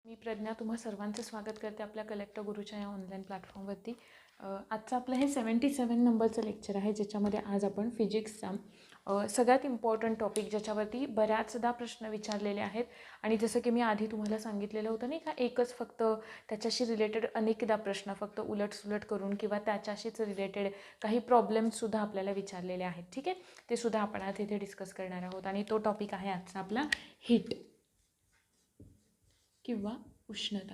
मी प्रज्ञा तुम्हा सर्वांचं स्वागत करते आपल्या कलेक्टर गुरुच्या या ऑनलाईन प्लॅटफॉर्मवरती. आजचं आपलं हे 77 नंबरचं लेक्चर आहे, ज्याच्यामध्ये आज आपण फिजिक्सचा सगळ्यात इम्पॉर्टंट टॉपिक ज्याच्यावरती बऱ्याचदा प्रश्न विचारलेले आहेत. आणि जसं की मी आधी तुम्हाला सांगितलेलं होतं नाही का, एकच फक्त त्याच्याशी रिलेटेड अनेकदा प्रश्न फक्त उलटसुलट करून किंवा त्याच्याशीच रिलेटेड काही प्रॉब्लेम्ससुद्धा आपल्याला विचारलेले आहेत. ठीक आहे, ते सुद्धा आपण आज इथे डिस्कस करणार आहोत. आणि तो टॉपिक आहे आजचा आपला हीट किंवा उष्णता.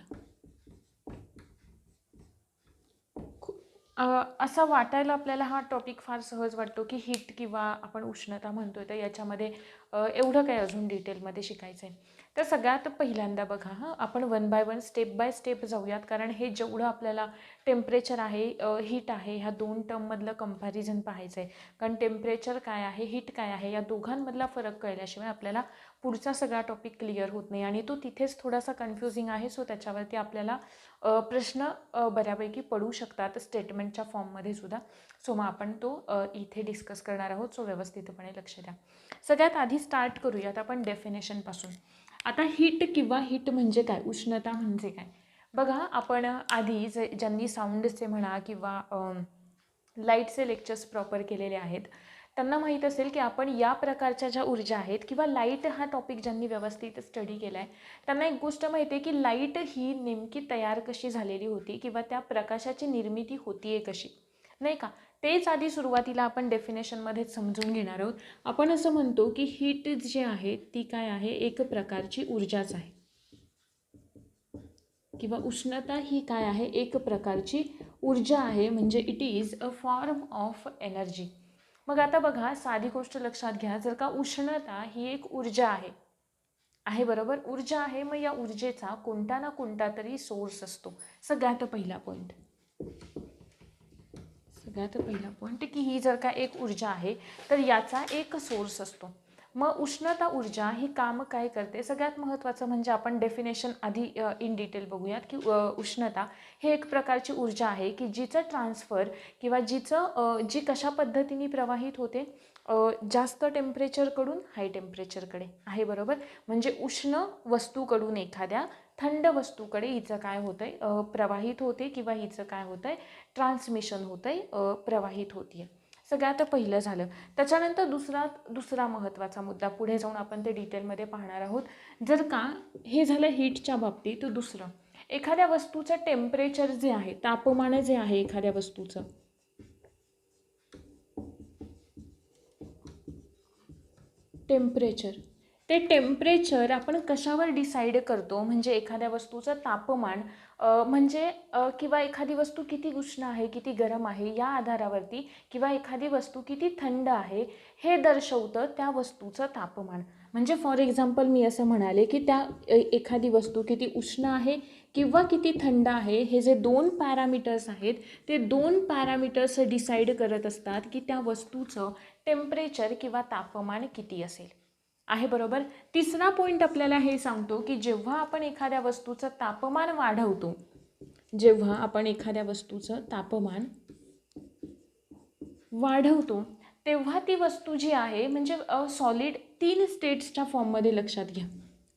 असं वाटायला आपल्याला हा टॉपिक फार सहज वाटतो की हीट किंवा आपण उष्णता म्हणतोय, तर याच्यामध्ये एवढं काय अजून डिटेलमध्ये शिकायचं आहे. तर सगळ्यात पहिल्यांदा बघा आपण one by one step by step जाऊयात, कारण हे जेवढं आपल्याला टेम्परेचर आहे हीट आहे ह्या दोन टर्ममधलं कंपॅरिझन पाहायचं आहे. कारण टेम्परेचर काय आहे हीट काय आहे या दोघांमधला फरक कळल्याशिवाय आपल्याला पुढचा सगळा टॉपिक क्लिअर होत नाही आणि तो तिथेच थोडासा कन्फ्युजिंग आहे. सो त्याच्यावरती आपल्याला प्रश्न बऱ्यापैकी पडू शकतात स्टेटमेंटच्या फॉर्ममध्ये सुद्धा. सो मग आपण तो इथे डिस्कस करणार आहोत. सो व्यवस्थितपणे लक्ष द्या. सगळ्यात आधी स्टार्ट करूयात आपण डेफिनेशनपासून. आता हीट किंवा हीट म्हणजे काय, उष्णता म्हणजे काय बघा. आपण आधी ज्यांनी साऊंडचे म्हणा किंवा लाईटचे लेक्चर्स प्रॉपर केलेले आहेत त्यांना माहीत असेल की आपण या प्रकारच्या ज्या ऊर्जा आहेत किंवा लाईट हा टॉपिक ज्यांनी व्यवस्थित स्टडी केला आहे त्यांना एक गोष्ट माहिती आहे की लाईट ही नेमकी तयार कशी झालेली होती किंवा त्या प्रकाशाची निर्मिती होती आहे कशी, नाही का. तेच आधी सुरुवातीला आपण डेफिनेशनमध्येच समजून घेणार आहोत. आपण असं म्हणतो की हीट जी आहे ती काय आहे, एक प्रकारची ऊर्जाच आहे. किंवा उष्णता ही काय आहे, एक प्रकारची ऊर्जा आहे. म्हणजे it is a form of energy. मग आता बघा साधी गोष्ट लक्षात घ्या, जर का उष्णता ही एक ऊर्जा आहे बरोबर, ऊर्जा आहे, मग या ऊर्जेचा कोणता ना कोणता तरी सोर्स असतो. सगळ्यात पहिला पॉईंट की ही जर का एक ऊर्जा आहे तर याचा एक सोर्स असतो. मग उष्णता ऊर्जा ही काम काय करते, सगळ्यात महत्त्वाचं म्हणजे आपण डेफिनेशन आधी इन डिटेल बघूयात की उष्णता हे एक प्रकारची ऊर्जा आहे की जिचं ट्रान्सफर किंवा जी कशा पद्धतीने प्रवाहित होते, जास्त टेम्परेचरकडून हाय टेम्परेचरकडे आहे बरोबर. म्हणजे उष्ण वस्तूकडून एखाद्या थंड वस्तूकडे हिचं काय होतंय, प्रवाहित होते किंवा हिचं काय होतंय, ट्रान्समिशन होतंय, प्रवाहित होतीये. सगळ्यात पहिलं झालं. त्याच्यानंतर दुसरा महत्त्वाचा मुद्दा पुढे जाऊन आपण ते डिटेलमध्ये पाहणार आहोत. जर का हे झालं हीटच्या बाबतीत, दुसरं एखाद्या वस्तूचं टेम्परेचर जे आहे, तापमान जे आहे एखाद्या वस्तूचं, ते टेम्परेचर आपण कशावर डिसाईड करतो, म्हणजे एखाद्या वस्तूचं तापमान म्हणजे किंवा एखादी वस्तू किती उष्ण आहे किती गरम आहे या आधारावरती, किंवा एखादी वस्तू किती थंड आहे हे दर्शवतं त्या वस्तूचं तापमान. म्हणजे फॉर एक्झाम्पल मी असं म्हणाले की एखादी वस्तू किती उष्ण आहे किंवा किती थंड आहे, हे जे दोन पॅरामीटर्स आहेत ते दोन पॅरामीटर्स डिसाईड करत असतात की त्या वस्तूचं टेम्परेचर किंवा तापमान किती असेल, आहे बरोबर. तिसरा पॉईंट आपल्याला हे सांगतो की जेव्हा आपण एखाद्या वस्तूचं तापमान वाढवतो तेव्हा ती वस्तू जी आहे म्हणजे सॉलिड 3 स्टेट्सच्या फॉर्ममध्ये लक्षात घ्या.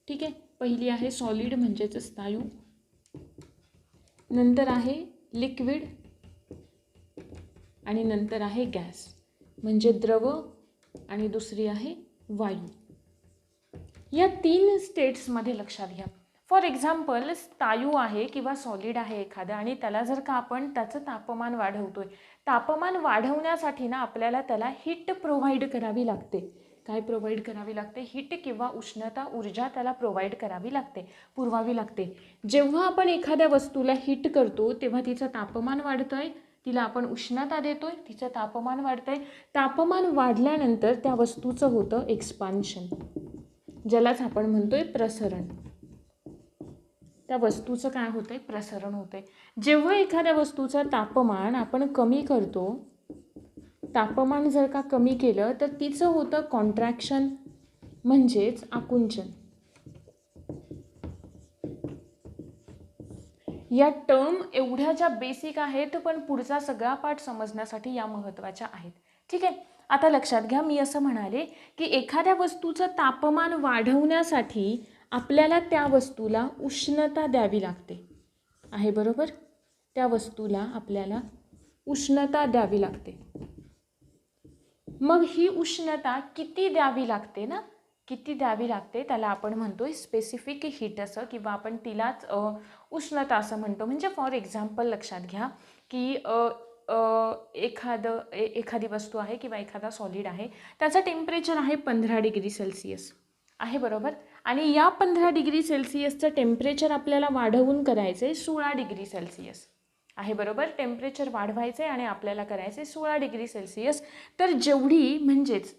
ठीक आहे, पहिली आहे सॉलिड म्हणजेच स्थायू, नंतर आहे लिक्विड आणि नंतर आहे गॅस म्हणजे द्रव आणि दुसरी आहे वायू. या 3 स्टेट्समध्ये लक्षात घ्या. फॉर एक्झाम्पल स्थायू आहे किंवा सॉलिड आहे एखादा आणि त्याला जर का आपण त्याचं तापमान वाढवतोय, तापमान वाढवण्यासाठी ना आपल्याला त्याला हीट प्रोव्हाइड करावी लागते. काय प्रोव्हाइड करावी लागते, हीट किंवा उष्णता ऊर्जा त्याला प्रोव्हाइड पुरवावी लागते. जेव्हा आपण एखाद्या वस्तूला हीट करतो तेव्हा तिचं तापमान वाढतंय, तिला आपण उष्णता देतोय, तिचं तापमान वाढतंय. तापमान वाढल्यानंतर त्या वस्तूचं होतं एक्सपान्शन, ज्यालाच आपण म्हणतोय प्रसरण. त्या वस्तूचं काय होतंय, प्रसरण होतंय. जेव्हा एखाद्या वस्तूचं तापमान आपण कमी करतो, तापमान जर का कमी केलं तर तिचं होतं कॉन्ट्रॅक्शन म्हणजेच आकुंचन. या टर्म एवढ्या ज्या बेसिक आहेत पण पुढचा सगळा पार्ट समजण्यासाठी या महत्त्वाच्या आहेत. ठीक आहे, आता लक्षात घ्या, मी असं म्हणाले की एखाद्या वस्तूचं तापमान वाढवण्यासाठी आपल्याला त्या वस्तूला उष्णता द्यावी लागते, आहे बरोबर. त्या वस्तूला आपल्याला उष्णता द्यावी लागते. मग ही उष्णता किती द्यावी लागते ना, किती द्यावी लागते त्याला आपण म्हणतोय स्पेसिफिक हीट असं, किंवा आपण तिलाच उष्णता असं म्हणतो. म्हणजे फॉर एक्झाम्पल लक्षात घ्या की एखादी वस्तू आहे किंवा एखादा सॉलिड आहे, त्याचं टेम्परेचर आहे 15 डिग्री सेल्सिअस, आहे बरोबर. आणि या 15 डिग्री सेल्सिअसचं टेम्परेचर आपल्याला वाढवून करायचं आहे 16 डिग्री सेल्सिअस, आहे बरोबर. टेम्परेचर वाढवायचे आणि आपल्याला करायचे 16 डिग्री सेल्सिअस. तर जेवढी म्हणजेच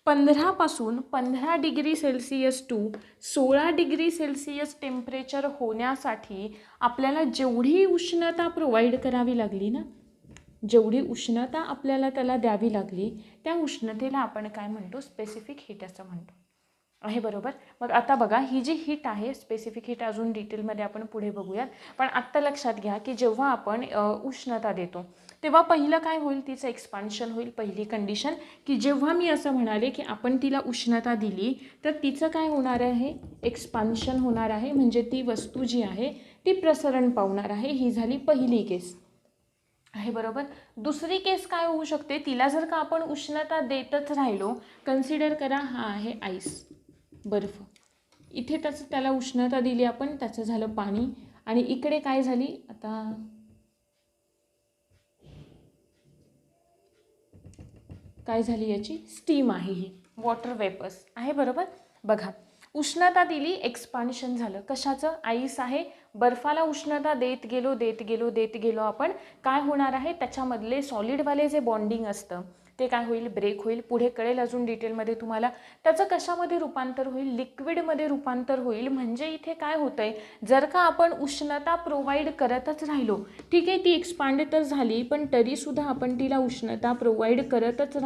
15 degree Celsius to 16 degree Celsius temperature होण्यासाठी आपल्याला जेवढी उष्णता प्रोव्हाइड करावी लागली ना, जेवढी उष्णता आपल्याला त्याला द्यावी लागली, त्या उष्णतेला आपण काय म्हणतो, स्पेसिफिक हीट असं म्हणतो, आहे बरोबर. मग आता बघा, ही जी हीट आहे स्पेसिफिक हीट, अजून डिटेलमध्ये आपण पुढे बघूयात. पण आत्ता लक्षात घ्या की जेव्हा आपण उष्णता देतो तेव्हा पहिलं काय होईल, तिचं एक्सपान्शन होईल. पहिली कंडिशन की जेव्हा मी असं म्हणाले की आपण तिला उष्णता दिली तर तिचं काय होणार आहे, एक्सपान्शन होणार आहे. म्हणजे ती वस्तू जी आहे ती प्रसरण पावणार आहे. ही झाली पहिली केस, आहे बरोबर. दुसरी केस काय होऊ शकते, तिला जर का आपण उष्णता देतच राहिलो, कन्सिडर करा हा आहे आईस, बर्फ. इथे त्याला उष्णता दिली आपण, त्याचं झालं पाणी. आणि इकडे काय झाली, आता काय झाली, याची स्टीम आहे, ही वॉटर वेपर्स, आहे बरोबर. बघा, उष्णता दिली, एक्सपान्शन झालं. कशाचं, आईस आहे, बर्फाला उष्णता देत गेलो आपण, काय होणार आहे, त्याच्यामधले सॉलिडवाले जे बॉन्डिंग असतं ते काय होईल, ब्रेक होईल. पुढे कळेल अजून डिटेलमध्ये तुम्हाला. त्याचं कशामध्ये रूपांतर होईल, लिक्विडमध्ये रूपांतर होईल. म्हणजे इथे काय होतंय, जर का आपण उष्णता प्रोव्हाइड करतच राहिलो, ठीक आहे, ती एक्सपांड तर झाली, पण तरीसुद्धा आपण तिला उष्णता प्रोव्हाइड करतच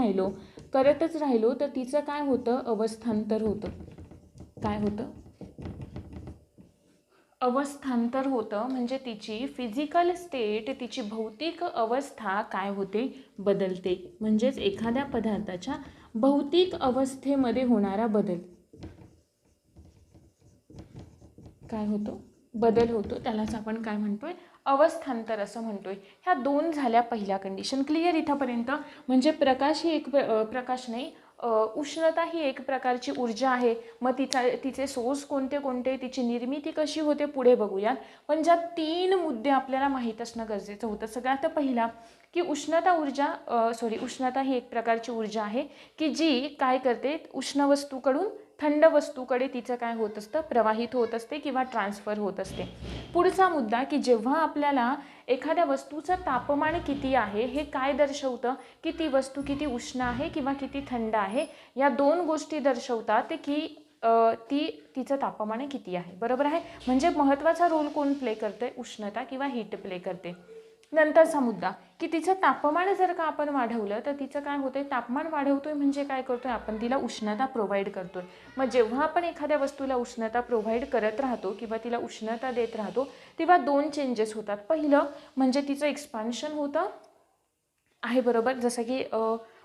राहिलो तर तिचं काय होतं, अवस्थांतर होतं. काय होतं, अवस्थांतर होतं. म्हणजे तिची फिजिकल स्टेट, तिची भौतिक अवस्था काय होते, बदलते. म्हणजेच एखाद्या पदार्थाच्या भौतिक अवस्थेमध्ये होणारा बदल काय होतो, बदल होतो. त्यालाच आपण काय म्हणतोय, अवस्थांतर असं म्हणतोय. ह्या दोन झाल्या पहिल्या कंडिशन. क्लिअर इथंपर्यंत. म्हणजे प्रकाश ही एक प्रकाश नाही, उष्णता ही एक प्रकारची ऊर्जा आहे. मग तिचे सोर्स कोणते, तिची निर्मिती कशी होते, पुढे बघूयात. पण ज्या 3 मुद्दे आपल्याला माहीत असणं गरजेचं होतं. सगळ्यात पहिला की उष्णता ही एक प्रकारची ऊर्जा आहे की जी काय करते, उष्ण वस्तूकडून थंड वस्तूकडे तिचं काय होत असतं, प्रवाहित होत असते किंवा ट्रान्सफर होत असते. पुढचा मुद्दा की जेव्हा आपल्याला एखाद्या वस्तूचं तापमान किती आहे हे काय दर्शवतं, की ती वस्तू किती उष्ण आहे किंवा किती थंड आहे. या 2 गोष्टी दर्शवतात की तिचं तापमान किती आहे, बरोबर आहे. म्हणजे महत्त्वाचा रोल कोण प्ले करते, उष्णता किंवा हीट प्ले करते. नंतरचा मुद्दा की तिचं तापमान जर का आपण वाढवलं तर तिचं काय होतंय, तापमान वाढवतोय म्हणजे काय करतोय, आपण तिला उष्णता प्रोव्हाइड करतोय. मग जेव्हा आपण एखाद्या वस्तूला उष्णता प्रोव्हाइड करत राहतो किंवा तिला उष्णता देत राहतो तेव्हा 2 चेंजेस होतात. पहिलं म्हणजे तिचं एक्सपान्शन होतं, आहे बरोबर. जसं की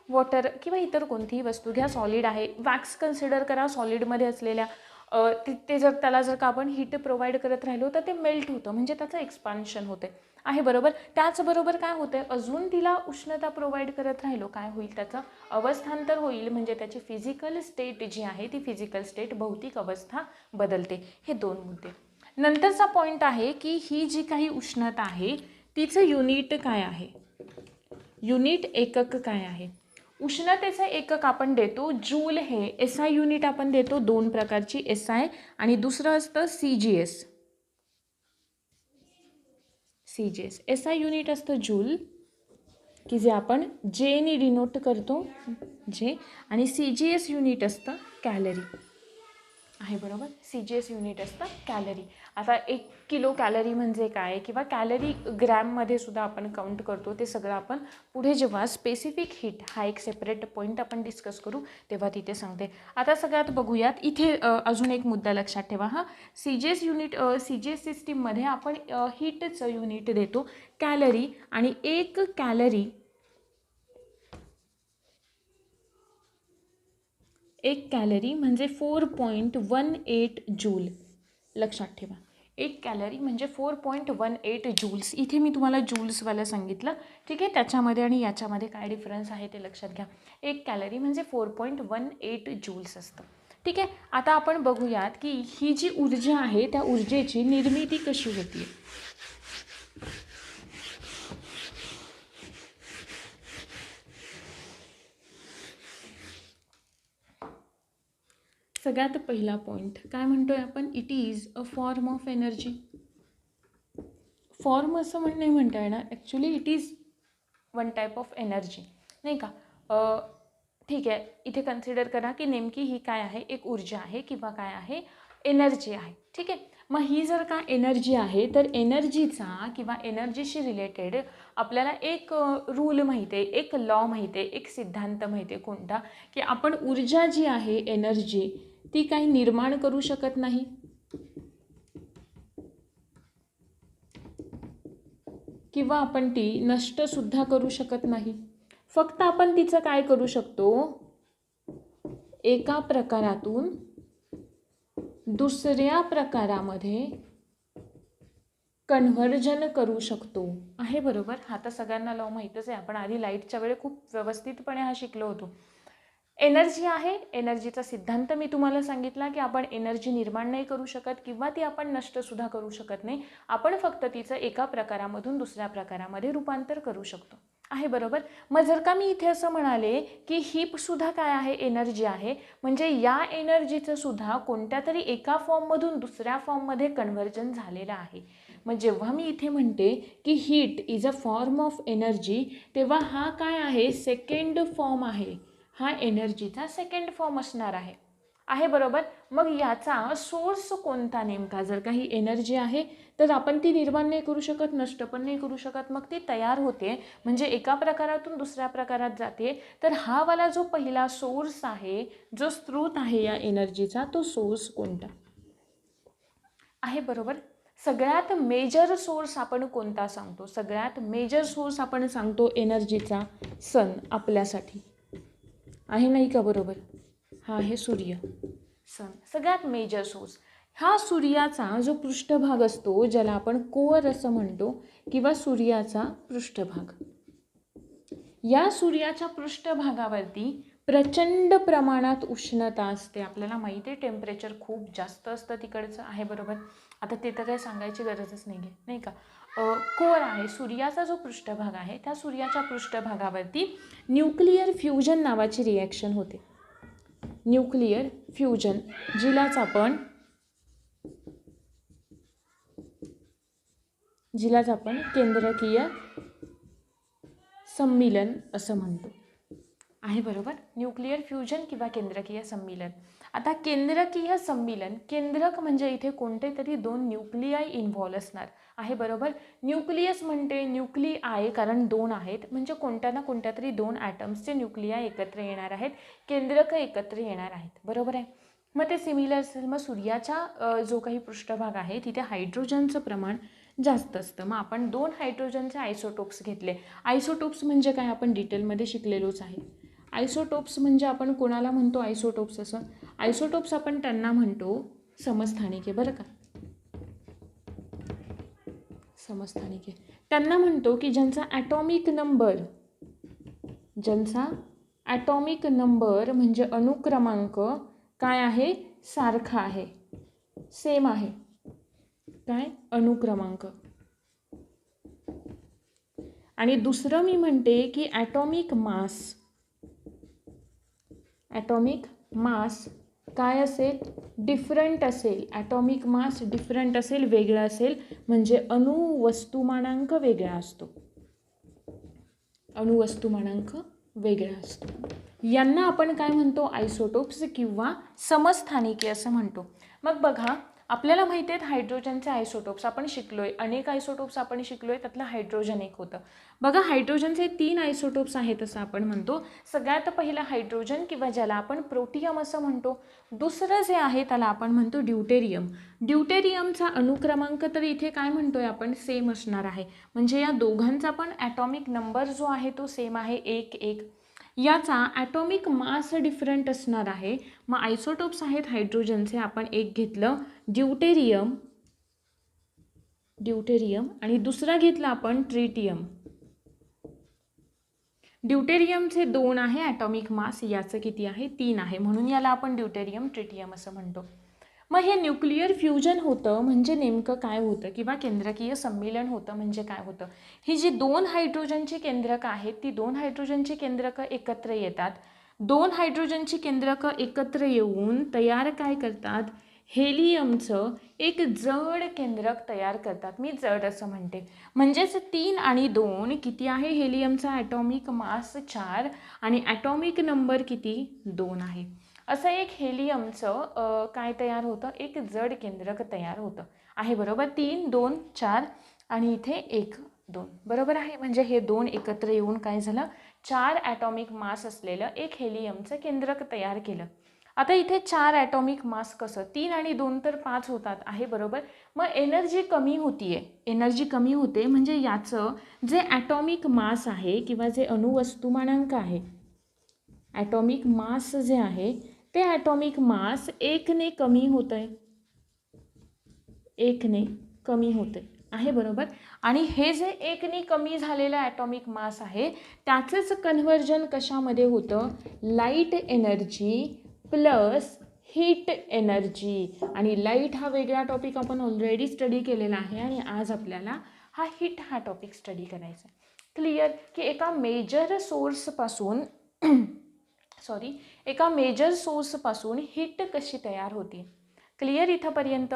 वॉटर किंवा इतर कोणतीही वस्तू घ्या, सॉलिड आहे, वॅक्स कन्सिडर करा, सॉलिडमध्ये असलेल्या त्याला जर का आपण हीट प्रोव्हाइड करत राहिलो तर ते मेल्ट होतं. म्हणजे त्याचं एक्सपान्शन होतं, आहे बरोबर. त्याचबरोबर काय होतं, अजून तिला उष्णता प्रोव्हाइड करत राहिलो, काय होईल, त्याचं अवस्थांतर होईल. म्हणजे त्याची फिजिकल स्टेट जी आहे ती फिजिकल स्टेट, भौतिक अवस्था बदलते. हे 2 मुद्दे. नंतरचा पॉईंट आहे की ही जी काही उष्णता आहे तिचं युनिट काय आहे, युनिट एकक काय आहे. उष्णतेचं एकक आपण देतो जूल, हे SI युनिट आपण देतो. 2 प्रकारची, SI आणि दुसरं असतं CGS. SI युनिट असतं जूल, की जे आपण जेने डिनोट करतो, जे. आणि CGS युनिट असतं कॅलरी, आहे बरोबर. CGS युनिट असतं कॅलरी. आता 1 किलो कॅलरी म्हणजे काय, किंवा कॅलरी ग्रॅममध्ये सुद्धा आपण काउंट करतो, ते सगळं आपण पुढे जेव्हा स्पेसिफिक हीट हा एक सेपरेट पॉईंट आपण डिस्कस करू तेव्हा तिथे सांगते. आता सगळ्यात बघूयात इथे अजून एक मुद्दा लक्षात ठेवा. CGS सिस्टीममध्ये आपण हीटचं युनिट देतो कॅलरी. आणि 1 कॅलरी 1 कॅलरी म्हणजे 4.18 जूल. लक्षात ठेवा, 1 कॅलरी म्हणजे 4.18 जूल्स. इथे मी तुम्हाला जूल्सवालं सांगितलं, ठीक आहे. त्याच्यामध्ये आणि याच्यामध्ये काय डिफरन्स आहे ते लक्षात घ्या. 1 कॅलरी म्हणजे 4.18 जूल्स असतं, ठीक आहे. आता आपण बघूयात की ही जी ऊर्जा आहे त्या ऊर्जेची निर्मिती कशी होती. सगळ्यात पहिला पॉईंट काय म्हणतोय आपण, it is a form of energy. Form असं नाही म्हणता येणार, actually it is one type of energy, नाही का. ठीक आहे, इथे कन्सिडर करा की नेमकी ही काय आहे, एक ऊर्जा आहे किंवा काय आहे, एनर्जी आहे, ठीक आहे. मग ही जर का एनर्जी आहे तर एनर्जीचा किंवा एनर्जीशी रिलेटेड आपल्याला एक रूल माहिती आहे, एक लॉ माहिती आहे, एक सिद्धांत माहिती आहे. कोणता, की आपण ऊर्जा जी आहे एनर्जी ती काही निर्माण करू शकत नाही, किंवा आपण ती नष्टसुद्धा करू शकत नाही. फक्त आपण तिचं काय करू शकतो, एका प्रकारातून दुसऱ्या प्रकारामध्ये कन्व्हर्जन करू शकतो, आहे बरोबर. हा तर सगळ्यांना लॉ माहीतच आहे, आपण आधी लाईटच्या वेळी खूप व्यवस्थितपणे हा शिकलो होतो. एनर्जी आहे, एनर्जीचा सिद्धांत मी तुम्हाला सांगितला की आपण एनर्जी निर्माण नाही करू शकत किंवा ती आपण नष्टसुद्धा करू शकत नाही, आपण फक्त तिचं एका प्रकारामधून दुसऱ्या प्रकारामध्ये रूपांतर करू शकतो, आहे बरोबर. मग जर का मी इथे असं म्हणाले की ही सुद्धा काय आहे, एनर्जी आहे, म्हणजे या एनर्जीचं सुद्धा कोणत्या तरी एका फॉर्ममधून दुसऱ्या फॉर्ममध्ये कन्व्हर्जन झालेलं आहे. मग जेव्हा मी इथे म्हणते की heat is a form of energy, तेव्हा हा काय आहे, सेकंड फॉर्म आहे, हा एनर्जीचा सेकंड फॉर्म असणार आहे, आहे बरोबर. मग याचा सोर्स कोणता नेमका, जर काही एनर्जी आहे तर आपण ती निर्माण नाही करू शकत, नष्ट पण नाही करू शकत, मग ती तयार होते म्हणजे एका प्रकारातून दुसऱ्या प्रकारात जाते. तर हा वाला जो पहिला सोर्स आहे, जो स्रोत आहे या एनर्जीचा, तो सोर्स कोणता आहे बरोबर. सगळ्यात मेजर सोर्स आपण कोणता सांगतो, सगळ्यात मेजर सोर्स आपण सांगतो एनर्जीचा सन आपल्यासाठी, आहे नाही का बरोबर. हा आहे सूर्य, सन सगळ्यात मेजर सोर्स. हा सूर्याचा जो पृष्ठभाग असतो ज्याला आपण कोअर असं म्हणतो, किंवा सूर्याचा पृष्ठभाग, या सूर्याच्या पृष्ठभागावरती प्रचंड प्रमाणात उष्णता असते. आपल्याला माहिती आहे टेम्परेचर खूप जास्त असतं तिकडचं, आहे बरोबर. आता ते तर काही सांगायची गरजच नाही आहे, नाही का. कोअर आहे, सूर्याचा जो पृष्ठभाग आहे त्या सूर्याच्या पृष्ठभागावरती न्यूक्लिअर फ्युजन नावाची रिॲक्शन होते. न्यूक्लिअर फ्युजन, जिलाच आपण केंद्रकीय सम्मीलन असं म्हणतो, आहे बरोबर. न्यूक्लिअर फ्युजन किंवा केंद्रकीय सम्मीलन. आता केंद्रकीय सम्मीलन, केंद्रक म्हणजे इथे कोणते तरी दोन न्यूक्लियाय इन्व्हॉल्व असणार, आहे बरोबर. न्यूक्लियस म्हणते न्यूक्लिआय कारण दोन आहेत, म्हणजे कोणत्या ना कोणत्या तरी दोन ॲटम्सचे न्यूक्लियाय एकत्र येणार आहेत, केंद्रक एकत्र येणार आहेत, बरोबर आहे. मग ते सिमिलर असेल. मग सूर्याचा जो काही पृष्ठभाग आहे तिथे हायड्रोजनचं प्रमाण जास्त असतं. मग आपण 2 हायड्रोजनचे आयसोटोप्स घेतले. आयसोटोप्स म्हणजे काय आपण डिटेलमध्ये शिकलेलोच आहे. आयसोटोप्स म्हणजे आपण कोणाला म्हणतो आयसोटोप्स, असं आयसोटोप्स आपण त्यांना म्हणतो समस्थानिके, बरं का. समस्थानिके त्यांना म्हणतो की ज्यांचा ॲटॉमिक नंबर म्हणजे अणुक्रमांक काय आहे, सारखा आहे, सेम आहे, काय अणुक्रमांक. आणि दुसरं मी म्हणते की ॲटॉमिक मास काय असेल, डिफरंट असेल. ॲटॉमिक मास डिफरंट असेल, वेगळा असेल, म्हणजे अणुवस्तुमानांक वेगळा असतो, अणुवस्तुमानांक वेगळा असतो. यांना आपण काय म्हणतो, आयसोटोप्स किंवा समस्थानिके असं म्हणतो. मग बघा, आपल्याला माहिती आहेत हायड्रोजनचे आयसोटोप्स आपण शिकलोय, अनेक आयसोटोप्स आपण शिकलोय, त्यातलं हायड्रोजन एक होतं. बघा, हायड्रोजनचे 3 आयसोटोप्स आहेत असं आपण म्हणतो. सगळ्यात पहिला हायड्रोजन किंवा ज्याला आपण प्रोटियम असं म्हणतो. दुसरं जे आहे त्याला आपण म्हणतो ड्यूटेरियम. ड्यूटेरियमचा अणुक्रमांक तर इथे काय म्हणतोय आपण, सेम असणार आहे, म्हणजे या दोघांचा पण ॲटॉमिक नंबर जो आहे तो सेम आहे, 1 1. याचा ॲटॉमिक मास डिफरंट असणार आहे. मग आयसोटोप्स आहेत हायड्रोजनचे, आपण एक घेतलं ड्यूटेरियम आणि दुसरा घेतला आपण ट्रिटियम. ड्यूटेरियमचे 2 आहे ॲटॉमिक मास, याचं किती आहे 3 आहे, म्हणून याला आपण ड्यूटेरियम ट्रिटियम असं म्हणतो. मग हे न्यूक्लिअर फ्युजन होतं म्हणजे नेमकं काय होतं, किंवा केंद्रकीय सम्मिलन होतं म्हणजे काय होतं. ही जी 2 हायड्रोजनची केंद्रकं आहेत ती 2 हायड्रोजनची केंद्रकं एकत्र येतात. 2 हायड्रोजनची केंद्रकं एकत्र येऊन तयार काय करतात, हेलियमचं एक जड केंद्रक तयार करतात. मी जड असं म्हणते, म्हणजेच 3 आणि 2 किती आहे, हेलियमचा ॲटॉमिक मास 4 आणि ॲटॉमिक नंबर किती 2 आहे. असं एक हेलियमचं काय तयार होतं, एक जड केंद्रक तयार होतं आहे. बरोबर, 3 2 4 आणि इथे 1 2 बरोबर आहे. म्हणजे हे 2 एकत्र येऊन काय झालं, 4 ॲटॉमिक मास असलेलं एक हेलियमचं केंद्रक तयार केलं. आता इथे 4 ॲटॉमिक मास कसं, 3 आणि 2 तर 5 होतात आहे. बरोबर, मग एनर्जी कमी होतीये, एनर्जी कमी होते म्हणजे याचं जे ॲटॉमिक मास आहे किंवा जे अणुवस्तुमानांक आहे, ॲटॉमिक मास जे आहे ते ॲटॉमिक मास 1 ने कमी होत आहे, 1 ने कमी होते आहे. बरोबर, आणि हे जे 1 ने कमी झालेलं ॲटॉमिक मास आहे त्याचंच कन्व्हर्जन कशामध्ये होतं, light energy plus heat energy. आणि लाईट हा वेगळा टॉपिक आपण ऑलरेडी स्टडी केलेला आहे आणि आज आपल्याला हा हीट हा टॉपिक स्टडी करायचा आहे. क्लिअर, की एका मेजर सोर्सपासून हीट कशी तयार होती. क्लिअर, इथंपर्यंत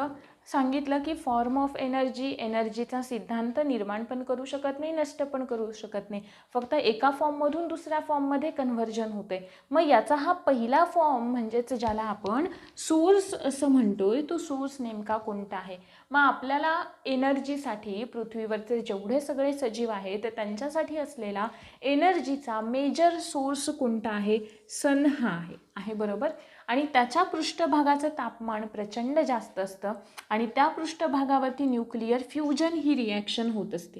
सांगितलं की फॉर्म ऑफ एनर्जी, एनर्जीचा सिद्धांत निर्माण पण करू शकत नाही, नष्ट पण करू शकत नाही, फक्त एका फॉर्ममधून दुसऱ्या फॉर्ममध्ये कन्व्हर्जन होते. मग याचा हा पहिला फॉर्म म्हणजेच ज्याला आपण सोर्स असं म्हणतोय, तो सोर्स नेमका कोणता आहे. मग आपल्याला एनर्जीसाठी पृथ्वीवरचे जेवढे सगळे सजीव आहेत त्यांच्यासाठी असलेला एनर्जीचा मेजर सोर्स कोणता आहे, सन हा आहे. बरोबर, आणि त्याच्या पृष्ठभागाचं तापमान प्रचंड जास्त असतं आणि त्या पृष्ठभागावरती न्यूक्लिअर फ्युजन ही रिॲक्शन होत असते.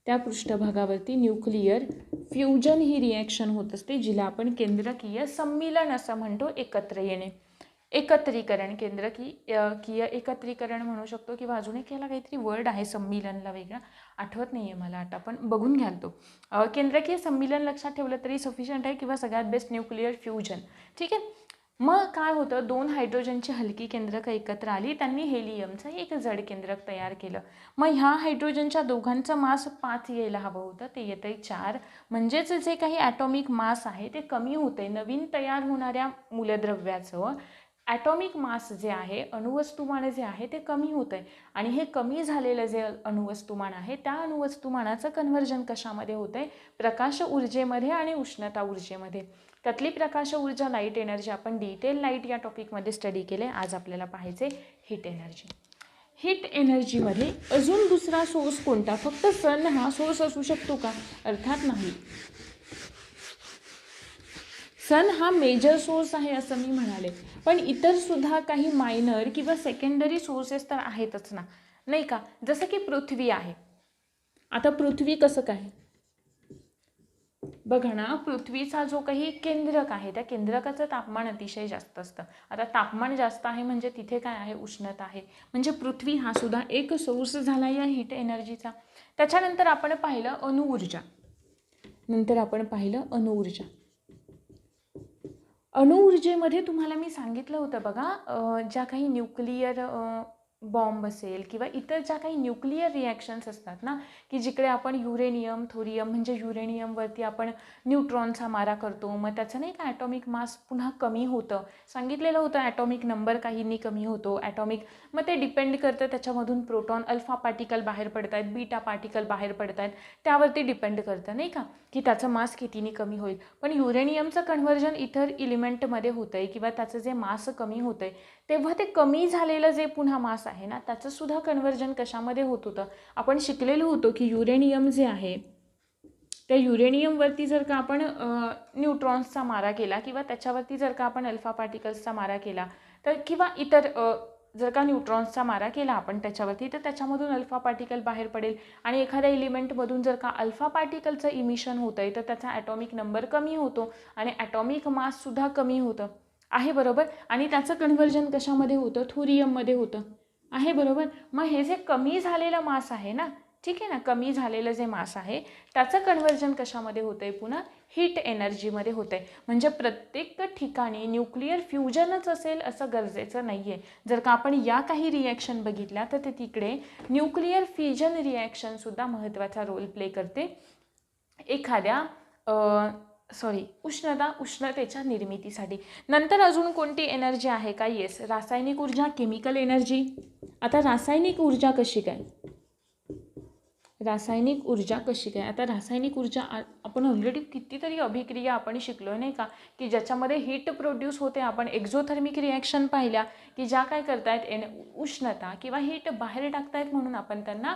त्या पृष्ठभागावरती न्यूक्लिअर फ्युजन ही रिॲक्शन होत असते, जिला आपण केंद्रकीय सम्मिलन असं म्हणतो. एकत्र येणे, एकत्रीकरण, केंद्रकीय एकत्रीकरण म्हणू शकतो, किंवा अजून एक याला काहीतरी वर्ड आहे सम्मिलनला वेगळा, आठवत नाही आहे मला आता, पण बघून घ्याल तो. केंद्रकीय सम्मिलन लक्षात ठेवलं तरी सफिशियंट आहे, किंवा सगळ्यात बेस्ट न्यूक्लिअर फ्युजन. ठीक आहे, मग काय होतं, 2 हायड्रोजनची हलकी केंद्रकं एकत्र आली, त्यांनी हेलियमचं एक जड केंद्रक तयार केलं. मग ह्या हायड्रोजनच्या दोघांचं मास 5 यायला हवं होतं, ते येतंय 4. म्हणजेच जे काही ॲटॉमिक मास आहे ते कमी होते. नवीन तयार होणाऱ्या मूलद्रव्याचं ॲटॉमिक मास जे आहे, अणुवस्तुमान जे आहे ते कमी होतं आहे. आणि हे कमी झालेलं जे अणुवस्तुमान आहे त्या अणुवस्तुमानाचं कन्व्हर्जन कशामध्ये होतं आहे, प्रकाश ऊर्जेमध्ये आणि उष्णता ऊर्जेमध्ये. त्यातली प्रकाश ऊर्जा लाईट एनर्जी आपण डिटेल लाईट या टॉपिकमध्ये स्टडी केले. आज आपल्याला पाहायचे हीट एनर्जी. हीट एनर्जीमध्ये अजून दुसरा सोर्स कोणता, फक्त सन हा सोर्स असू शकतो का, अर्थात नाही. सन हा मेजर सोर्स आहे असं मी म्हणाले, पण इतर सुद्धा काही मायनर किंवा सेकंडरी सोर्सेस तर आहेतच ना, नाही का. जसं की पृथ्वी आहे. आता पृथ्वी कसं काय बघा ना, पृथ्वीचा जो काही केंद्रक आहे त्या केंद्रकाचं तापमान अतिशय जास्त असतं. आता तापमान जास्त आहे म्हणजे तिथे काय आहे, उष्णता आहे. म्हणजे पृथ्वी हा सुद्धा एक सोर्स झाला या हीट एनर्जीचा. त्याच्यानंतर आपण पाहिलं अणुऊर्जा. अणुऊर्जेमध्ये तुम्हाला मी सांगितलं होतं बघा, ज्या काही न्यूक्लिअर बॉम्ब असेल किंवा इतर ज्या काही न्यूक्लिअर रिॲक्शन्स असतात ना, की जिकडे आपण युरेनियम थोरियम म्हणजे युरेनियमवरती आपण न्यूट्रॉनचा मारा करतो, मग त्याचं नाही का ॲटॉमिक मास पुन्हा कमी होतं. सांगितलेलं होतं ॲटॉमिक नंबर काहींनी कमी होतो, ॲटॉमिक, मग ते डिपेंड करतं त्याच्यामधून प्रोटॉन अल्फा पार्टिकल बाहेर पडत आहेत, बीटा पार्टिकल बाहेर पडत आहेत, त्यावरती डिपेंड करतं नाही का, की त्याचं मास कितीने कमी होईल. पण युरेनियमचं कन्व्हर्जन इतर इलिमेंटमध्ये होतं आहे किंवा त्याचं जे मास कमी होतं आहे तेव्हा ते कमी झालेलं जे पुन्हा मास आहे ना त्याचं सुद्धा कन्व्हर्जन कशामध्ये होत होतं. आपण शिकलेलो होतो की युरेनियम जे आहे त्या युरेनियमवरती जर का आपण न्यूट्रॉन्सचा मारा केला किंवा त्याच्यावरती जर का आपण अल्फा पार्टिकल्सचा मारा केला तर किंवा इतर जर का न्यूट्रॉन्सचा मारा केला आपण त्याच्यावरती तर त्याच्यामधून अल्फा पार्टिकल बाहेर पडेल आणि एखाद्या एलिमेंटमधून जर का अल्फा पार्टिकलचं इमिशन होतं आहे तर त्याचा ॲटॉमिक नंबर कमी होतो आणि ॲटॉमिक माससुद्धा कमी होतं आहे बरोबर. आणि त्याचं कन्व्हर्जन कशामध्ये होतं, थोरियममध्ये होतं आहे बरोबर. मग हे जे कमी झालेलं मास आहे ना, ठीक आहे ना, कमी झालेलं जे मास आहे त्याचं कन्व्हर्जन कशामध्ये होतं आहे, पुन्हा हीट एनर्जीमध्ये होतं आहे. म्हणजे प्रत्येक ठिकाणी न्यूक्लिअर फ्युजनच असेल असं गरजेचं नाही आहे. जर का आपण या काही रिॲक्शन बघितल्या तर ते तिकडे न्यूक्लिअर फ्युजन रिॲक्शनसुद्धा महत्त्वाचा रोल प्ले करते एखाद्या उष्णतेच्या निर्मितीसाठी. नंतर अजून कोणती एनर्जी आहे का, येस, रासायनिक ऊर्जा, केमिकल एनर्जी. आता रासायनिक ऊर्जा कशी काय, रासायनिक ऊर्जा कशी काय. आता रासायनिक ऊर्जा आपण ऑलरेडी कितीतरी अभिक्रिया आपण शिकलो नाही का, की ज्याच्यामध्ये हीट प्रोड्यूस होते. आपण एक्झोथर्मिक रिॲक्शन पाहिल्या की ज्या काय करतायत उष्णता किंवा हीट बाहेर टाकतायत म्हणून आपण त्यांना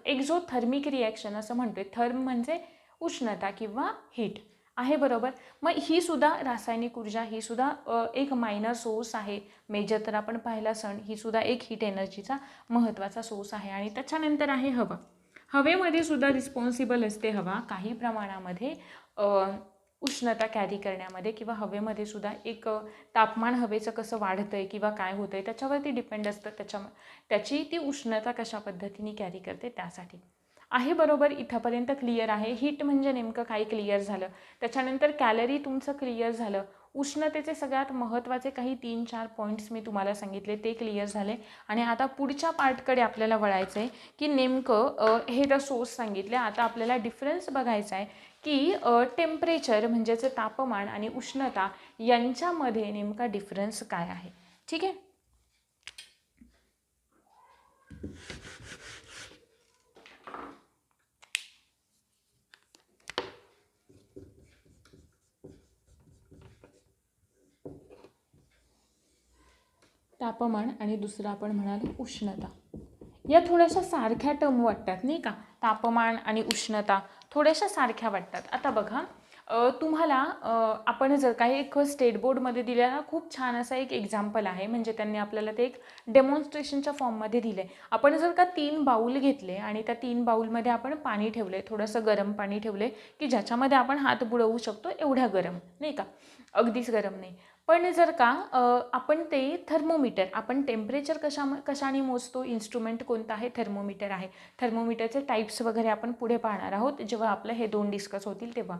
एक्झोथर्मिक रिॲक्शन असं म्हणतोय. थर्म म्हणजे उष्णता किंवा हीट आहे बरोबर. मग ही सुद्धा रासायनिक ऊर्जा, ही सुद्धा एक मायनर सोर्स आहे. मेजर तर आपण पाहिला सण, ही सुद्धा एक हीट एनर्जीचा महत्त्वाचा सोर्स आहे. आणि त्याच्यानंतर आहे हवा. हवेमध्ये सुद्धा रिस्पॉन्सिबल असते हवा काही प्रमाणामध्ये उष्णता कॅरी करण्यामध्ये, किंवा हवेमध्ये सुद्धा एक तापमान हवेचं कसं वाढतं आहे किंवा काय होतं आहे त्याच्यावरती डिपेंड असतं. त्याची ती उष्णता कशा पद्धतीने कॅरी करते त्यासाठी आहे बरोबर. इथंपर्यंत क्लिअर आहे. हीट म्हणजे नेमकं काय क्लिअर झालं. त्याच्यानंतर कॅलरी तुमचं क्लिअर झालं. उष्णतेचे सगळ्यात महत्त्वाचे काही 3-4 पॉईंट्स मी तुम्हाला सांगितले ते क्लिअर झाले. आणि आता पुढच्या पार्टकडे आपल्याला वळायचं आहे की नेमकं हे तर सोर्स सांगितले. आता आपल्याला डिफरन्स बघायचा आहे की टेम्परेचर म्हणजेच तापमान आणि उष्णता यांच्यामध्ये नेमका डिफरन्स काय आहे. ठीक आहे. तापमान आणि दुसरं आपण म्हणाल उष्णता, या थोड्याशा सारख्या टर्म वाटतात नाही का. तापमान आणि उष्णता थोड्याशा सारख्या वाटतात. आता बघा तुम्हाला आपण जर काही एक स्टेट बोर्डमध्ये दिलेला खूप छान असा एक एक्झाम्पल आहे. म्हणजे त्यांनी आपल्याला ते एक डेमॉन्स्ट्रेशनच्या फॉर्ममध्ये दिले. आपण जर का 3 बाऊल घेतले आणि त्या 3 बाऊलमध्ये आपण पाणी ठेवले, थोडंसं गरम पाणी ठेवले की ज्याच्यामध्ये आपण हात बुडवू शकतो एवढ्या गरम नाही का, अगदीच गरम नाही. पण जर का आपण ते थर्मोमीटर, आपण टेम्परेचर कशाने मोजतो, इन्स्ट्रुमेंट कोणता आहे, थर्मोमीटर आहे. थर्मोमीटरचे टाईप्स वगैरे आपण पुढे पाहणार आहोत जेव्हा आपलं हे 2 डिस्कस होतील तेव्हा.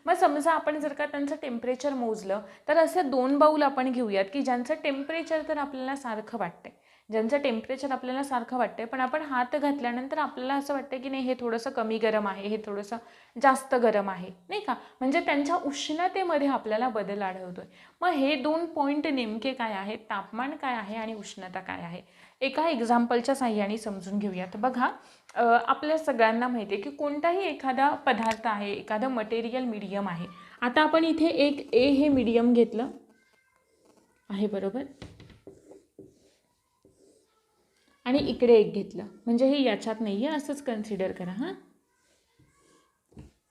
मग समजा आपण जर का त्यांचं टेम्परेचर मोजलं तर असे 2 बाऊल आपण घेऊयात की ज्यांचं टेम्परेचर तर आपल्याला सारखं वाटतंय, ज्यांचं टेम्परेचर आपल्याला सारखं वाटतंय, पण आपण हात घातल्यानंतर आपल्याला असं वाटतं की नाही हे थोडंसं कमी गरम आहे, हे थोडंसं जास्त गरम आहे नाही का. म्हणजे त्यांच्या उष्णतेमध्ये आपल्याला बदल आढळतोय. मग हे 2 पॉईंट नेमके काय आहेत, तापमान काय आहे आणि उष्णता काय आहे, एका एक्झाम्पलच्या साहाय्याने समजून घेऊयात. बघा आपल्या सगळ्यांना माहिती आहे की कोणताही एखादा पदार्थ आहे, एखादं मटेरियल मीडियम आहे. आता आपण इथे एक ए हे मीडियम घेतलं आहे बरोबर, आणि इकडे एक घेतलं, म्हणजे हे याच्यात नाही आहे असंच कन्सिडर करा. हां,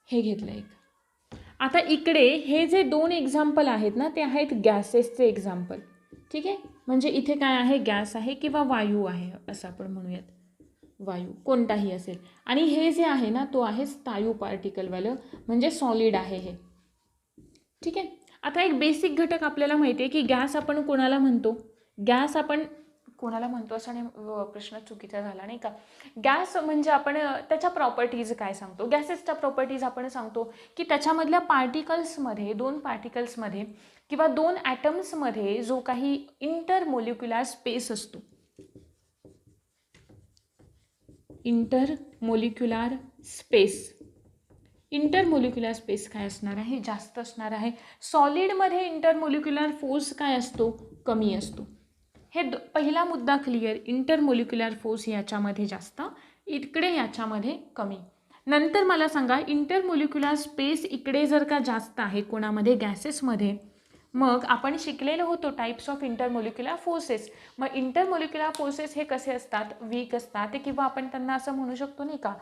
हे घेतलं एक. आता इकडे हे जे 2 एक्झाम्पल आहेत ना ते आहेत गॅसेसचे एक्झाम्पल. ठीक आहे. म्हणजे इथे काय आहे, गॅस आहे किंवा वायू आहे असं आपण म्हणूयात, वायू कोणताही असेल. आणि हे जे आहे ना तो आहे स्थायू पार्टिकलवालं, म्हणजे सॉलिड आहे हे. ठीक आहे. आता एक बेसिक घटक आपल्याला माहिती आहे की गॅस आपण कोणाला म्हणतो, गॅस आपण कोणाला म्हणतो असं नाही, प्रश्न चुकीचा झाला नाही का. गॅस म्हणजे आपण त्याच्या प्रॉपर्टीज काय सांगतो, गॅसेसच्या प्रॉपर्टीज आपण सांगतो की त्याच्यामधल्या पार्टिकल्समध्ये, 2 पार्टिकल्समध्ये किंवा 2 ॲटम्समध्ये जो काही इंटरमोलिक्युलर स्पेस असतो, इंटरमोलिक्युलर स्पेस काय असणार आहे, जास्त असणार आहे. सॉलिडमध्ये इंटरमोलिक्युलर फोर्स काय असतो, कमी असतो. हे पहिला मुद्दा क्लिअर. इंटरमोलिक्युलर फोर्स याच्यामध्ये जास्त, इकडे याच्यामध्ये कमी. नंतर मला सांगा इंटरमोलिक्युलर स्पेस इकडे जर का जास्त आहे कोणामध्ये, गॅसेसमध्ये, मग आपण शिकलेलो होतो टाईप्स ऑफ इंटरमोलिक्युलर फोर्सेस. मग इंटरमोलिक्युलर फोर्सेस हे कसे असतात, वीक असतात, किंवा आपण त्यांना असं म्हणू शकतो नाही का,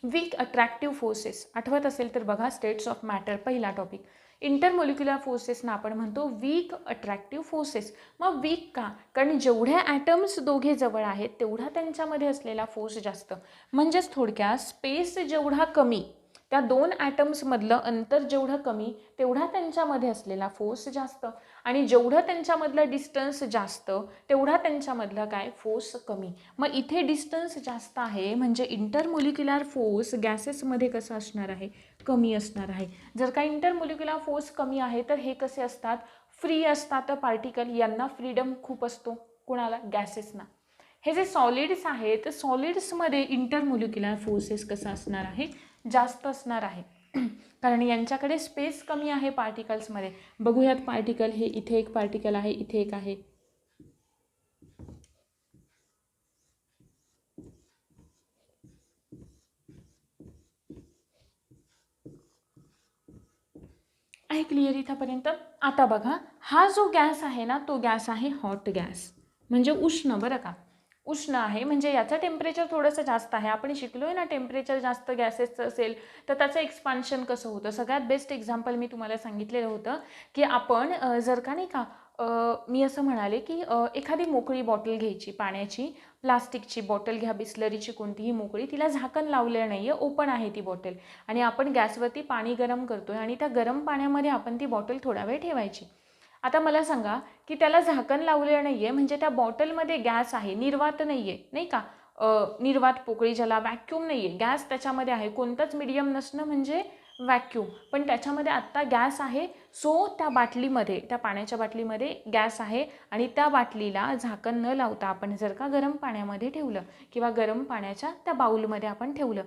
वीक अट्रॅक्टिव्ह फोर्सेस. आठवत असेल तर बघा स्टेट्स ऑफ मॅटर पहिला टॉपिक, इंटरमोलिक्युलर फोर्सेसना आपण म्हणतो वीक अट्रॅक्टिव्ह फोर्सेस. मग वीक का? कारण जेवढ्या ॲटम्स दोघे जवळ आहेत तेवढा त्यांच्यामध्ये असलेला फोर्स जास्त. म्हणजेच थोडक्यात स्पेस जेवढा कमी, त्या दोन ॲटम्समधलं अंतर जेवढं कमी तेवढा त्यांच्यामध्ये असलेला फोर्स जास्त, आणि जेवढं त्यांच्यामधलं डिस्टन्स जास्त तेवढा त्यांच्यामधला काय फोर्स कमी. मग इथे डिस्टन्स जास्त आहे म्हणजे इंटरमोलिक्युलर फोर्स गॅसेसमध्ये कसं असणार आहे? कमी असणार आहे. जर का इंटरमोलिक्युलर फोर्स कमी आहे तर हे कसे असतात? फ्री असतात पार्टिकल. यांना फ्रीडम खूप असतो. कुणाला? गॅसेसना. हे जे सॉलिड्स आहेत, सॉलिड्समध्ये इंटरमोलिक्युलर फोर्सेस कसा असणार आहे? जास्त असणार आहे. कारण यांच्याकडे स्पेस कमी आहे पार्टिकल्समध्ये. बघूयात पार्टिकल. हे इथे एक पार्टिकल आहे, इथे एक आहे. आहे क्लिअर इथंपर्यंत? आता बघा, हा जो गॅस आहे ना, तो गॅस आहे हॉट गॅस, म्हणजे उष्ण. बरं का? उष्ण आहे म्हणजे याचं टेम्परेचर थोडंसं जास्त आहे. आपण शिकलोय ना, टेम्परेचर जास्त गॅसेसचं असेल तर त्याचं एक्सपान्शन कसं होतं. सगळ्यात बेस्ट एक्झाम्पल मी तुम्हाला सांगितलेलं होतं की आपण जर का नाही का मी असं म्हणाले की एखादी मोकळी बॉटल घ्यायची पाण्याची, प्लास्टिकची बॉटल घ्या, बिस्लरीची कोणतीही मोकळी, तिला झाकण लावलेलं नाही आहे, ओपन आहे ती बॉटल, आणि आपण गॅसवरती पाणी गरम करतोय आणि त्या गरम पाण्यामध्ये आपण ती बॉटल थोडा वेळ ठेवायची. आता मला सांगा की त्याला झाकण लावलेलं नाही आहे म्हणजे त्या बॉटलमध्ये गॅस आहे, निर्वात नाही आहे, नाही का? निर्वात पोकळी ज्याला, वॅक्यूम नाही आहे, गॅस त्याच्यामध्ये आहे. कोणतंच मीडियम नसणं म्हणजे वॅक्यूम, पण त्याच्यामध्ये आत्ता गॅस आहे. सो त्या बाटलीमध्ये, त्या पाण्याच्या बाटलीमध्ये गॅस आहे आणि त्या बाटलीला झाकण न लावता आपण जर का गरम पाण्यामध्ये ठेवलं किंवा गरम पाण्याच्या त्या बाऊलमध्ये आपण ठेवलं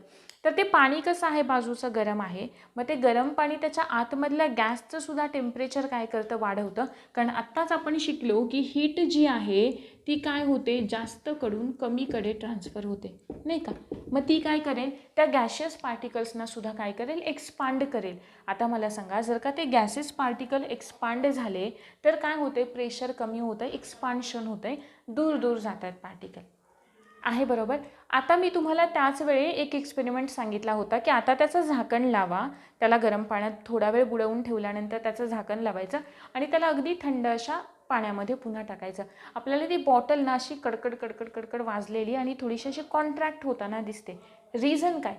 तर ते पाणी कसं आहे? बाजूचं गरम आहे. मग ते गरम पाणी त्याच्या आतमधल्या गॅसचं सुद्धा टेम्परेचर काय करतं? वाढवतं. कारण आत्ताच आपण शिकलो की हीट जी आहे ती काय होते? जास्तकडून कमीकडे ट्रान्सफर होते, नाही का? मग ती काय करेल? त्या गॅशियस पार्टिकल्सना सुद्धा काय करेल? एक्सपांड करेल. आता मला सांगा, जर का ते गॅसेस पार्टिकल एक्सपांड झाले तर काय होते? प्रेशर कमी होतं, एक्सपान्शन होतं आहे, दूर दूर जात आहेत पार्टिकल. आहे बरोबर? आता मी तुम्हाला त्याच वेळी एक एक्सपेरिमेंट सांगितला होता की आता त्याचं झाकण लावा, त्याला गरम पाण्यात थोडा वेळ बुडवून ठेवल्यानंतर त्याचं झाकण लावायचं आणि त्याला अगदी थंड अशा पाण्यामध्ये पुन्हा टाकायचं. आपल्याला ती बॉटल ना अशी कडकड कडकड कडकड वाजलेली आणि थोडीशी अशी कॉन्ट्रॅक्ट होताना दिसते. रिझन काय?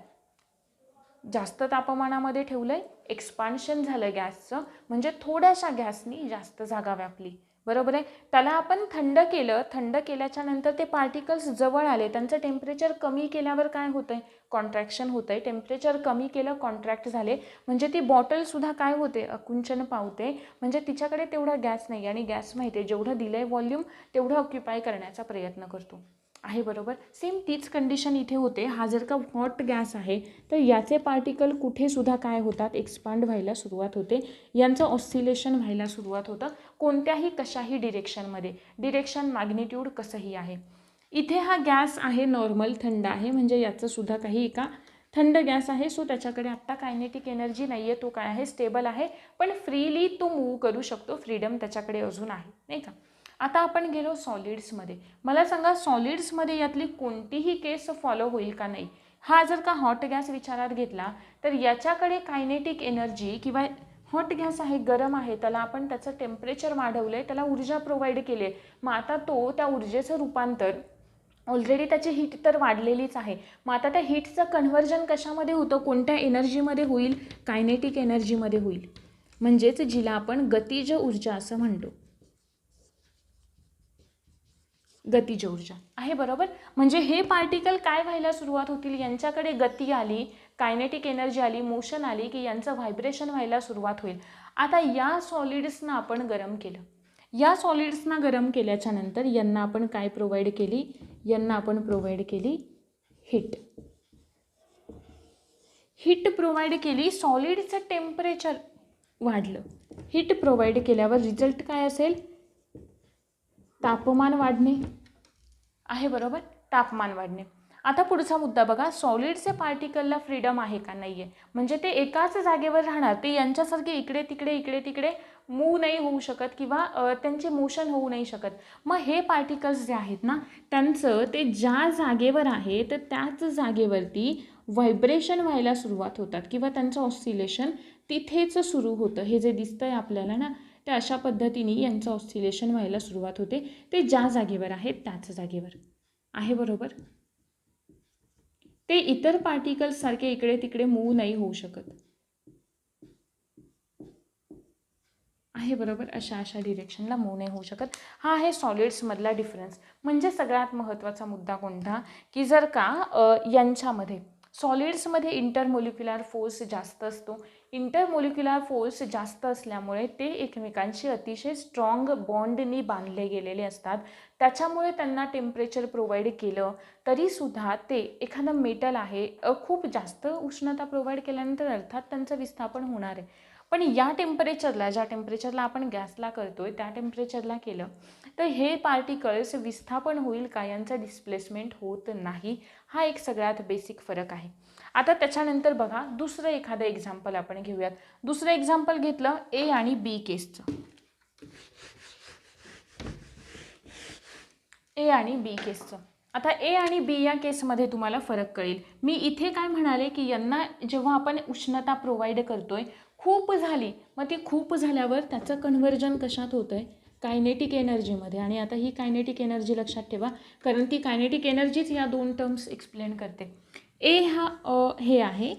जास्त तापमानामध्ये ठेवलं आहे, एक्सपान्शन झालं गॅसचं, म्हणजे थोड्याशा गॅसनी जास्त जागा व्यापली. बरोबर आहे? त्याला आपण थंड केलं, थंड केल्याच्या नंतर ते पार्टिकल्स जवळ आले, त्यांचं टेम्परेचर कमी केल्यावर काय होतं आहे? कॉन्ट्रॅक्शन होतं आहे. टेम्परेचर कमी केलं, कॉन्ट्रॅक्ट झाले, म्हणजे ती बॉटलसुद्धा काय होते? आकुंचन पावते. म्हणजे तिच्याकडे तेवढा गॅस नाही, आणि गॅस माहिती आहे जेवढं दिलं आहे व्हॉल्यूम तेवढं ऑक्युपाय करण्याचा प्रयत्न करतो. आहे बरोबर? सेम तीच कंडिशन इथे होते. हा जर का हॉट गॅस आहे तर याचे पार्टिकल कुठे सुद्धा काय होतात? एक्सपांड व्हायला सुरुवात होते, यांचं ऑसिलेशन व्हायला सुरुवात होतं, कोणत्याही कशाही डिरेक्शनमध्ये. डिरेक्शन, मॅग्निट्यूड कसंही आहे. इथे हा गॅस आहे नॉर्मल, थंड आहे, म्हणजे याचं सुद्धा काही एका थंड गॅस आहे. सो त्याच्याकडे आत्ता कायनेटिक एनर्जी नाही आहे, तो काय आहे? स्टेबल आहे, पण फ्रीली तो मूव्ह करू शकतो, फ्रीडम त्याच्याकडे अजून आहे, नाही का? आता आपण गेलो सॉलिड्समध्ये. मला सांगा, सॉलिड्समध्ये यातली कोणतीही केस फॉलो होईल का? नाही. हा जर का हॉट गॅस विचारात घेतला तर याच्याकडे कायनेटिक एनर्जी, किंवा हॉट गॅस आहे, गरम आहे, त्याला आपण त्याचं टेम्परेचर वाढवलं आहे, त्याला ऊर्जा प्रोव्हाइड केली आहे. मग आता तो त्या ऊर्जेचं रूपांतर, ऑलरेडी त्याची हीट तर वाढलेलीच आहे, मग आता त्या हीटचं कन्व्हर्जन कशामध्ये होतं? कोणत्या एनर्जीमध्ये होईल? कायनेटिक एनर्जीमध्ये होईल, म्हणजेच जिला आपण गतिज ऊर्जा असं म्हणतो. गतिज ऊर्जा. आहे बरोबर? म्हणजे हे पार्टिकल काय व्हायला सुरुवात होतील? यांच्याकडे गती आली, कायनेटिक एनर्जी आली, मोशन आली की यांचं व्हायब्रेशन व्हायला सुरुवात होईल. आता या सॉलिड्सना आपण गरम केलं. या सॉलिड्सना गरम केल्याच्या नंतर यांना आपण काय प्रोव्हाइड केली? यांना आपण प्रोव्हाइड केली हीट. हीट प्रोव्हाइड केली, सॉलिडचं टेम्परेचर वाढलं. हीट प्रोव्हाइड केल्यावर रिझल्ट काय असेल? तापमान वाढणे. आहे बरोबर? तापमान वाढणे. आता पुढचा मुद्दा बघा, सॉलिडचे पार्टिकलला फ्रीडम आहे का? नाही आहे. म्हणजे ते एकाच जागेवर राहणार, ते यांच्यासारखे इकडे तिकडे इकडे तिकडे मूव्ह नाही होऊ शकत, किंवा त्यांचे मोशन होऊ नाही शकत. मग हे पार्टिकल्स जे आहेत ना, त्यांचं ते ज्या जागेवर आहे तर त्याच जागेवरती व्हायब्रेशन व्हायला सुरुवात होतात किंवा त्यांचं ऑसिलेशन तिथेच सुरू होतं. हे जे दिसतंय आपल्याला ना, ते अशा पद्धतीने यांचं ऑसिलेशन व्हायला सुरुवात होते. ते ज्या जागेवर आहे त्याच जागेवर आहे, बरोबर. ते इतर पार्टिकल्स सारखे इकडे तिकडे मूव्ह नाही होऊ शकत आहे, बरोबर. अशा डिरेक्शनला मूव्ह नाही होऊ शकत. हा आहे सॉलिड्समधला डिफरन्स. म्हणजे सगळ्यात महत्त्वाचा मुद्दा कोणता, की जर का यांच्यामध्ये सॉलिड्समध्ये इंटरमोलिक्युलर फोर्स जास्त असतो. इंटरमोलिक्युलर फोर्स जास्त असल्यामुळे ते एकमेकांशी अतिशय स्ट्रॉंग बॉन्डनी बांधले गेलेले असतात. त्याच्यामुळे त्यांना टेम्परेचर प्रोव्हाइड केलं तरीसुद्धा ते एखादं मेटल आहे खूप जास्त उष्णता प्रोव्हाइड केल्यानंतर अर्थात त्यांचं विस्थापन होणार आहे. पण या टेम्परेचरला, ज्या टेम्परेचरला आपण गॅसला करतोय त्या टेम्परेचरला केलं तर हे पार्टिकल्स विस्थापन होईल का, यांचं डिस्प्लेसमेंट होत नाही. हा एक सगळ्यात बेसिक फरक आहे. आता त्याच्यानंतर बघा दुसरं एखादं एक्झाम्पल आपण घेऊयात. दुसरं एक्झाम्पल घेतलं ए आणि बी केसचं. ए आणि बी केसचं. आता ए आणि बी या केसमध्ये तुम्हाला फरक कळेल. मी इथे काय म्हणाले की यांना जेव्हा आपण उष्णता प्रोव्हाइड करतोय खूप झाली, मग ती खूप झाल्यावर त्याचं कन्व्हर्जन कशात होतं आहे, कायनेटिक एनर्जीमध्ये. आणि आता ही कायनेटिक एनर्जी लक्षात ठेवा, कारण ती कायनेटिक एनर्जीच या दोन टर्म्स एक्सप्लेन करते. ए हा हे आहे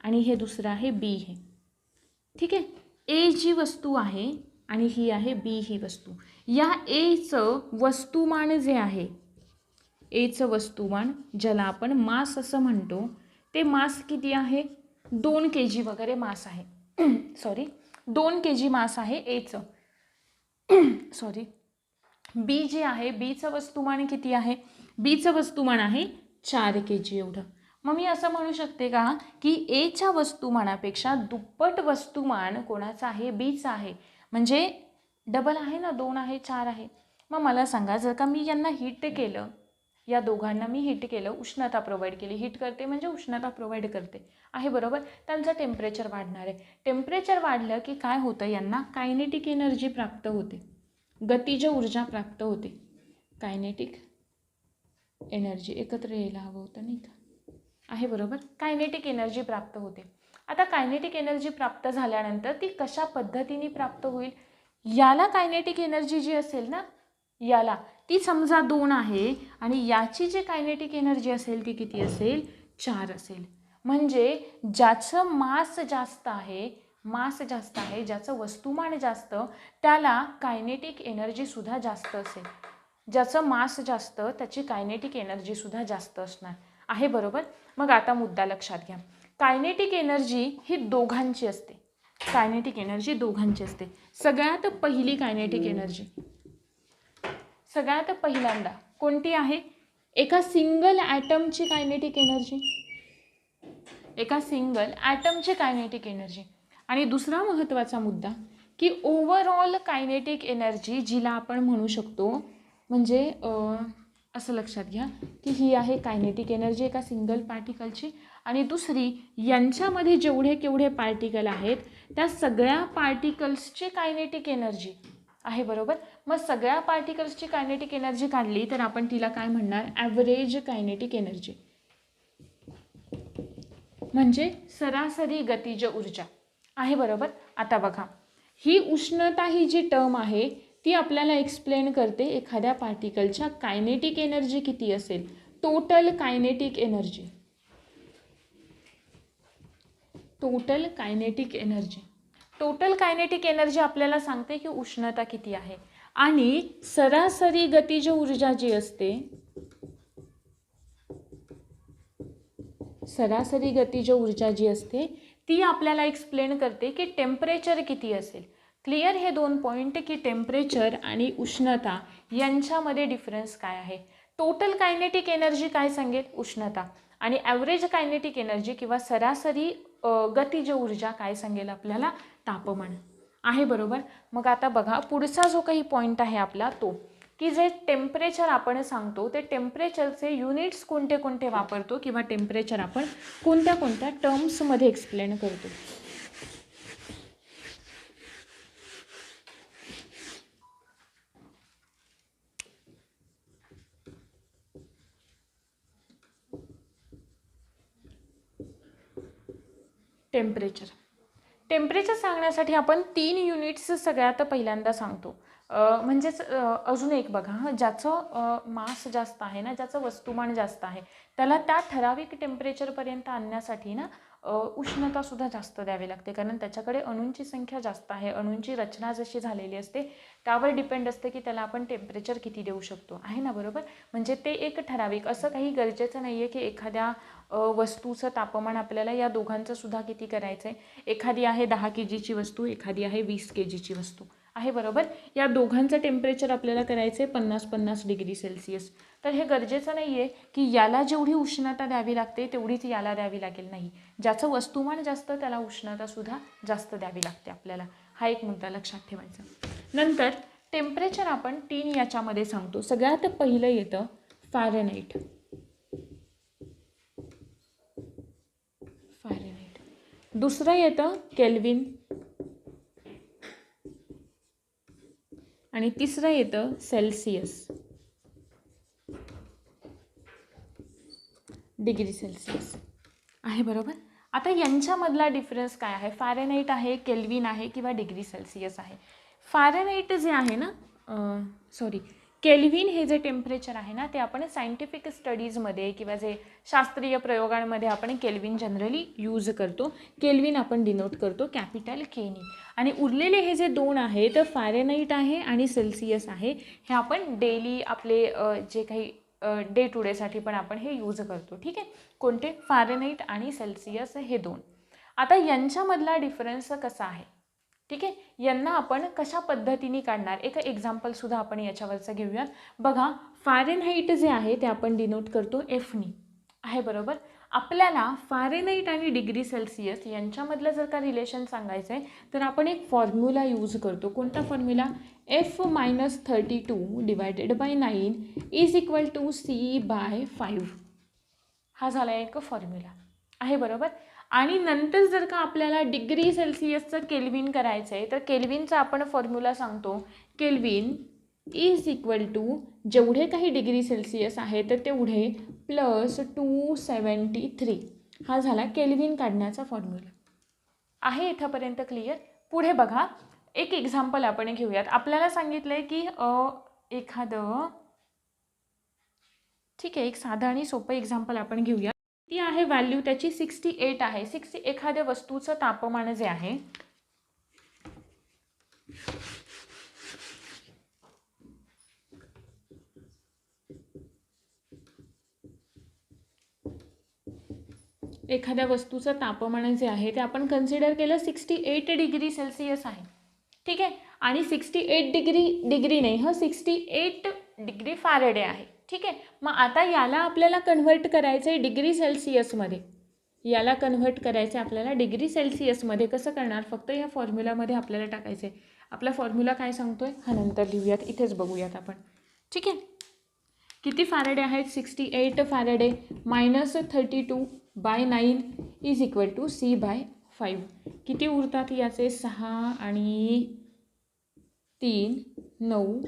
आणि हे दुसरं आहे बी हे. ठीक आहे. ए जी वस्तू आहे आणि ही आहे बी ही वस्तू. या एचं वस्तुमान जे आहे, एचं वस्तुमान ज्याला आपण मास असं म्हणतो, ते मास किती आहे, 2 kg वगैरे मास आहे. सॉरी 2 kg मास आहे एचं. सॉरी बी जे आहे, बीचं वस्तुमान किती आहे, बीचं वस्तुमान आहे 4 kg एवढं. मग मी असं म्हणू शकते का की एच्या वस्तुमानापेक्षा दुप्पट वस्तुमान कोणाचं आहे, बीचं आहे. म्हणजे डबल आहे ना, 2 आहे 4 आहे. मग मला सांगा, जर का मी यांना हीट केलं, या दोघांना मी हीट केलं, उष्णता प्रोव्हाइड केली, हीट करते म्हणजे उष्णता प्रोव्हाइड करते आहे, बरोबर. त्यांचं टेम्परेचर वाढणार आहे. टेम्परेचर वाढलं की काय होतं, यांना कायनेटिक एनर्जी प्राप्त होते, गतिज ऊर्जा प्राप्त होते. कायनेटिक एनर्जी एकत्र यायला हवं होतं नाही का, आहे बरोबर. कायनेटिक एनर्जी प्राप्त होते. आता कायनेटिक एनर्जी प्राप्त झाल्यानंतर ती कशा पद्धतीने प्राप्त होईल, याला कायनेटिक एनर्जी जी असेल ना, याला ती समजा 2 आहे आणि याची जी कायनेटिक एनर्जी असेल ती किती असेल, 4 असेल. म्हणजे ज्याचं मास जास्त आहे, ज्याचं वस्तुमान जास्त, त्याला कायनेटिक एनर्जीसुद्धा जास्त असेल. ज्याचं मास जास्त त्याची कायनेटिक एनर्जीसुद्धा जास्त असणार आहे, बरोबर. मग आता मुद्दा लक्षात घ्या, कायनेटिक एनर्जी ही दोघांची असते. कायनेटिक एनर्जी दोघांची असते. सगळ्यात पहिली कायनेटिक एनर्जी, सगळ्यात पहिल्यांदा कोणती आहे, एका सिंगल ॲटमची कायनेटिक एनर्जी, एका सिंगल ॲटमची कायनेटिक एनर्जी. आणि दुसरा महत्त्वाचा मुद्दा की ओव्हरऑल कायनेटिक एनर्जी, जिला आपण म्हणू शकतो, म्हणजे असं लक्षात घ्या की ही आहे कायनेटिक एनर्जी एका सिंगल पार्टिकलची, आणि दुसरी यांच्यामध्ये जेवढे केवढे पार्टिकल आहेत त्या सगळ्या पार्टिकल्सची कायनेटिक एनर्जी आहे, बरोबर. मग सगळ्या पार्टिकल्सची कायनेटिक एनर्जी काढली तर आपण तिला काय म्हणणार, ॲव्हरेज कायनेटिक एनर्जी, म्हणजे सरासरी गतिज ऊर्जा आहे, बरोबर. आता बघा, ही उष्णता ही जी टर्म आहे ती आपल्याला एक्सप्लेन करते एखाद्या पार्टिकलच्या कायनेटिक एनर्जी किती असेल, total kinetic energy, total kinetic energy. Total kinetic energy आपल्याला सांगते की उष्णता किती आहे, आणि सरासरी गतिज ऊर्जा जी असते, सरासरी गतिज ऊर्जा जी असते ती आपल्याला एक्सप्लेन करते की टेम्परेचर किती असेल. क्लिअर हे 2 पॉईंट की टेम्परेचर आणि उष्णता यांच्यामध्ये डिफरन्स काय आहे. टोटल कायनेटिक एनर्जी काय सांगेल, उष्णता, आणि ॲव्हरेज कायनेटिक एनर्जी किंवा सरासरी गतिज ऊर्जा काय सांगेल आपल्याला, तापमान आहे, बरोबर. मग आता बघा पुढचा जो काही पॉईंट आहे आपला तो, की जे टेम्परेचर आपण सांगतो ते टेम्परेचरचे युनिट्स कोणते कोणते वापरतो किंवा टेम्परेचर आपण कोणत्या कोणत्या टर्म्समध्ये एक्सप्लेन करतो. टेम्परेचर. टेम्परेचर सांगण्यासाठी आपण 3 युनिट्स सगळ्यात पहिल्यांदा सांगतो. म्हणजेच अजून एक बघा हां, ज्याचं मास जास्त आहे ना, ज्याचं वस्तुमान जास्त आहे, त्याला त्या ठराविक टेम्परेचरपर्यंत आणण्यासाठी ना उष्णतासुद्धा जास्त द्यावी लागते, कारण त्याच्याकडे अणूंची संख्या जास्त आहे. अणूंची रचना जशी झालेली असते त्यावर डिपेंड असते की त्याला आपण टेम्परेचर किती देऊ शकतो, आहे ना, बरोबर. म्हणजे ते एक ठराविक, असं काही गरजेचं नाही आहे की एखाद्या वस्तूचं तापमान आपल्याला या दोघांचं सुद्धा किती करायचं आहे. एखादी आहे 10 kgची वस्तू, एखादी आहे 20 kgची वस्तू, आहे बरोबर. या दोघांचं टेम्परेचर आपल्याला करायचं आहे 50-50 डिग्री सेल्सिअस. तर हे गरजेचं नाही आहे की याला जेवढी उष्णता द्यावी लागते तेवढीच याला द्यावी लागेल, नाही. ज्याचं वस्तुमान जास्त त्याला उष्णतासुद्धा जास्त द्यावी लागते आपल्याला. हा एक मुद्दा लक्षात ठेवायचा. नंतर टेम्परेचर आपण 3 याच्यामध्ये सांगतो. सगळ्यात पहिलं येतं फॅरेनहाइट. दुसरं येतं केल्विन आणि तिसरं येतं सेल्सिअस, डिग्री सेल्सिअस, आहे बरोबर. आता यांच्यामधला डिफरन्स काय आहे? फॅरेनहाइट आहे, केल्विन आहे किंवा डिग्री सेल्सिअस आहे. फॅरेनहाइट जे आहे ना, केल्विन हे जे टेम्परेचर आहे ना, ते आपण सायंटिफिक स्टडीजमध्ये किंवा जे शास्त्रीय प्रयोगांमध्ये आपण केल्विन जनरली यूज करतो. केल्विन आपण डिनोट करतो कॅपिटल केनी. आणि उरलेले हे जे दोन आहेत, फॅरेनहाइट आहे आणि सेल्सिअस आहे, हे आपण डेली आपले जे काही डे टू डेसाठी पण आपण हे यूज करतो. ठीक आहे. कोणते? फॅरेनहाइट आणि सेल्सिअस हे दोन. आता यांच्यामधला डिफरन्स कसा आहे? ठीक आहे. यांना आपण कशा पद्धतीने काढणार? एक एक्झाम्पलसुद्धा आपण याच्यावरचं घेऊयात. बघा, फॅरेनहाइट जे आहे ते आपण डिनोट करतो एफनी, आहे बरोबर. आपल्याला फॅरेनहाइट आणि डिग्री सेल्सिअस यांच्यामधलं जर का रिलेशन सांगायचं आहे तर आपण एक फॉर्म्युला यूज करतो. कोणता formula? F-32 divided by 9 is equal to C/5. हा झाला एक फॉर्म्युला, आहे बरोबर. आणि नंतर जर का आपल्याला डिग्री सेल्सिअसचं केल्विन करायचं आहे तर केल्विनचा आपण फॉर्म्युला सांगतो. केल्विन इज इक्वल टू जेवढे काही डिग्री सेल्सिअस आहे तर तेवढे प्लस 273. हा झाला केल्विन काढण्याचा फॉर्म्युला, आहे इथंपर्यंत क्लिअर. पुढे बघा, एक एक्झाम्पल आपण घेऊयात. आपल्याला सांगितलं आहे की एखादं, ठीक आहे, एक साधं आणि सोपं एक्झाम्पल आपण घेऊया. ती आहे व्हॅल्यू त्याची 68 आहे. एखाद्या वस्तूचं तापमान जे आहे जे आहे ते आपण कन्सिडर केलं 68 डिग्री सेल्सिअस आहे. ठीक आहे. आणि 68 डिग्री नाही, 68 डिग्री फॅरेडे आहे. ठीक आहे. मग आता याला आपल्याला कन्व्हर्ट करायचं आहे डिग्री सेल्सिअसमध्ये. आपल्याला डिग्री सेल्सिअसमध्ये कसं करणार? फक्त या फॉर्म्युलामध्ये आपल्याला टाकायचं आहे. आपला फॉर्म्युला काय सांगतोय हा नंतर लिहूयात, इथेच बघूयात आपण. ठीक आहे. किती फॅरेडे आहेत? 68 Fahrenheit minus 32/9 is equal to C/5. किती उरतात याचे? 6 आणि 3 9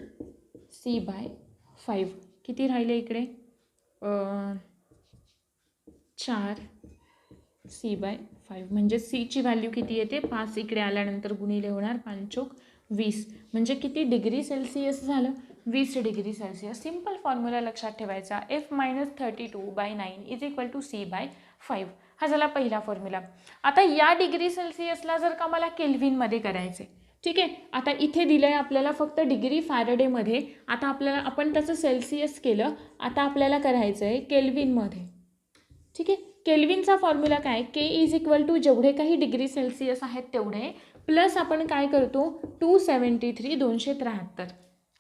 C/5. किती राहिले इकडे? 4 C/5. म्हणजे Cची व्हॅल्यू किती येते? 5. इकडे आल्यानंतर गुणिले होणार 5 20. म्हणजे किती डिग्री सेल्सिअस झालं? 20 डिग्री सेल्सिअस. सिम्पल फॉर्म्युला लक्षात ठेवायचा. F-32/9 is equal to C/5. हा झाला पहिला फॉर्म्युला. आता या डिग्री सेल्सिअसला जर का मला केल्विनमध्ये करायचं आहे, ठीक आहे. आता इथे दिलं आहे आपल्याला फक्त डिग्री फॅरेडेमध्ये. आता आपण त्याचं सेल्सिअस केलं. आता आपल्याला करायचं आहे केल्विनमध्ये. ठीक आहे. केल्विनचा फॉर्म्युला काय? K इज इक्वल टू जेवढे काही डिग्री सेल्सिअस आहेत तेवढे प्लस आपण काय करतो? 273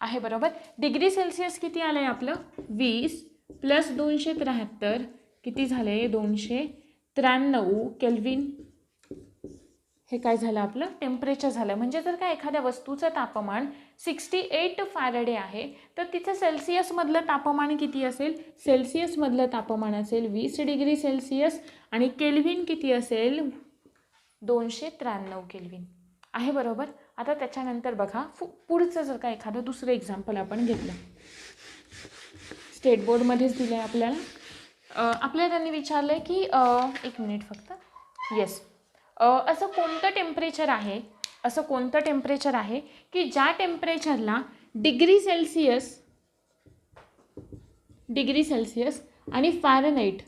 आहे बरोबर. डिग्री सेल्सिअस किती आलं आहे आपलं? 20 प्लस 273 किती झाले? 293 केल्विन. हे काय झालं? आपलं टेम्परेचर झालं. म्हणजे जर का एखाद्या वस्तूचं तापमान 68 फॅरेडे आहे तर तिचं सेल्सिअसमधलं तापमान किती असेल? सेल्सिअसमधलं तापमान असेल 20 डिग्री सेल्सिअस आणि केल्विन किती असेल? 293 केल्विन, आहे बरोबर. आता त्याच्यानंतर बघा पुढचं जर का एखादं दुसरं एक्झाम्पल आपण घेतलं, स्टेट बोर्डमध्येच दिलं आहे आपल्याला. आपल्याला त्यांनी विचारलं आहे की एक मिनिट फक्त, येस, असं कोणतं टेम्परेचर आहे की ज्या टेम्परेचरला डिग्री सेल्सिअस आणि फॅरनहाइट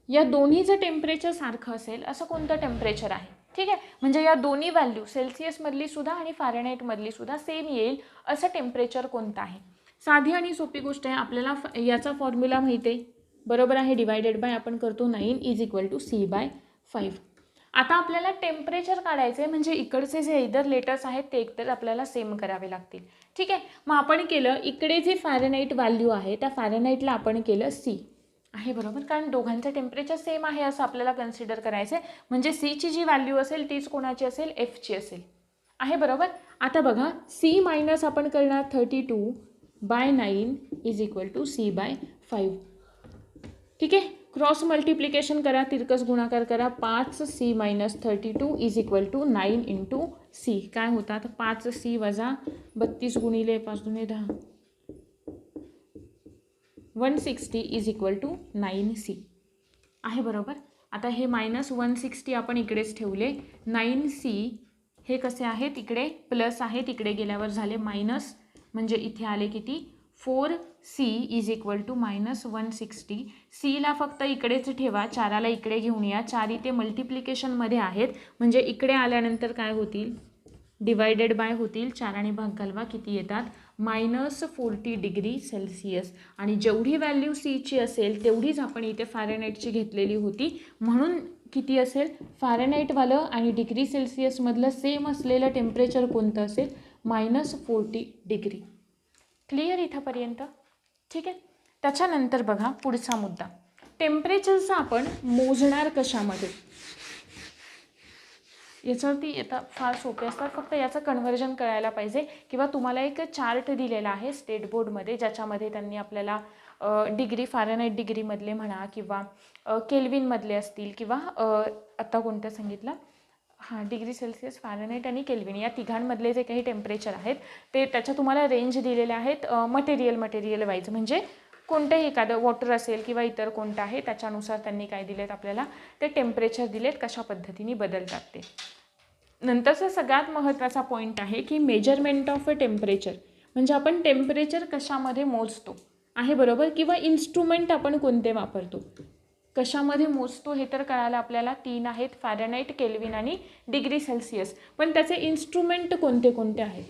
या दोन्हीचं टेम्परेचर सारखं असेल असं कोणतं टेम्परेचर आहे. ठीक आहे, म्हणजे या दोन्ही व्हॅल्यू सेल्सिअसमधली सुद्धा आणि फॅरनहाइटमधली सुद्धा सेम येईल असं टेम्परेचर कोणतं आहे. साधी आणि सोपी गोष्ट आहे. आपल्याला याचा फॉर्म्युला माहिती आहे, बरोबर आहे. डिवायडेड बाय आपण करतो 9 = C/5. आता आपल्याला टेम्परेचर काढायचं आहे, म्हणजे इकडचे जे इतर लेटर्स आहेत ते एकतर आपल्याला सेम करावे लागतील. ठीक आहे, मग आपण केलं इकडे जे फॅरनहाइट व्हॅल्यू आहे त्या फॅरनहाइटला आपण केलं C आहे, बरोबर. कारण दोघांचं टेम्परेचर सेम आहे असं आपल्याला कन्सिडर करायचं आहे, म्हणजे Cची जी व्हॅल्यू असेल तीच कोणाची असेल, Fची असेल, आहे, बरोबर. आता बघा C मायनस आपण करणार 32/9 = C/5. ठीक आहे, क्रॉस मल्टिप्लिकेशन करा, तिरकस गुणाकार करा. 5C - 32 = 9 × C. काय होतात 5C - 32 × 5 × 10 160 = 9C आहे, बरोबर. आता हे -160 आपण इकडेच ठेवले. 9C हे कसे आहेत, इकडे प्लस आहेत, इकडे गेल्यावर झाले मायनस, म्हणजे इथे आले किती 4C = -160. Cला फक्त इकडेच ठेवा, 4ला इकडे घेऊन या. 4 इथे मल्टिप्लिकेशनमध्ये आहेत, म्हणजे इकडे आल्यानंतर काय होतील, डिवायडेड बाय होतील. 4ने भाग घालवा, किती येतात -40 डिग्री सेल्सिअस. आणि जेवढी व्हॅल्यू Cची असेल तेवढीच आपण इथे फॅरनहाइटची घेतलेली होती, म्हणून किती असेल फॅरनहाइटवालं आणि डिग्री सेल्सिअसमधलं सेम असलेलं टेम्परेचर कोणतं असेल, -40 डिग्री. क्लिअर इथंपर्यंत? ठीक आहे. त्याच्यानंतर बघा पुढचा मुद्दा, टेम्परेचरचं आपण मोजणार कशामध्ये. याच्यावरती येतं फार सोपे असतात, फक्त याचं कन्व्हर्जन कळायला पाहिजे. किंवा तुम्हाला एक चार्ट दिलेला आहे स्टेट बोर्डमध्ये, ज्याच्यामध्ये त्यांनी आपल्याला डिग्री फॅरनहाइट डिग्रीमधले म्हणा किंवा केल्विनमधले असतील किंवा आत्ता कोणतं सांगितलं, हां, डिग्री सेल्सिअस, फॅरनहाइट आणि केल्विन या तिघांमधले जे काही टेम्परेचर आहेत ते त्याच्या तुम्हाला रेंज दिलेले आहेत मटेरियल वाईज. म्हणजे कोणतंही एखादं वॉटर असेल किंवा इतर कोणतं आहे त्याच्यानुसार त्यांनी काय दिलेत आपल्याला, ते टेम्परेचर दिलेत, कशा पद्धतीने बदलतात ते. नंतरचा सगळ्यात महत्त्वाचा पॉईंट आहे की मेजरमेंट ऑफ अ टेम्परेचर, म्हणजे आपण टेम्परेचर कशामध्ये मोजतो आहे, बरोबर. किंवा इन्स्ट्रुमेंट आपण कोणते वापरतो, कशामध्ये मोजतो हे तर कळालं आपल्याला. 3 आहेत, फॅरनहाइट, केल्विन आणि डिग्री सेल्सिअस. पण त्याचे इन्स्ट्रुमेंट कोणते कोणते आहेत,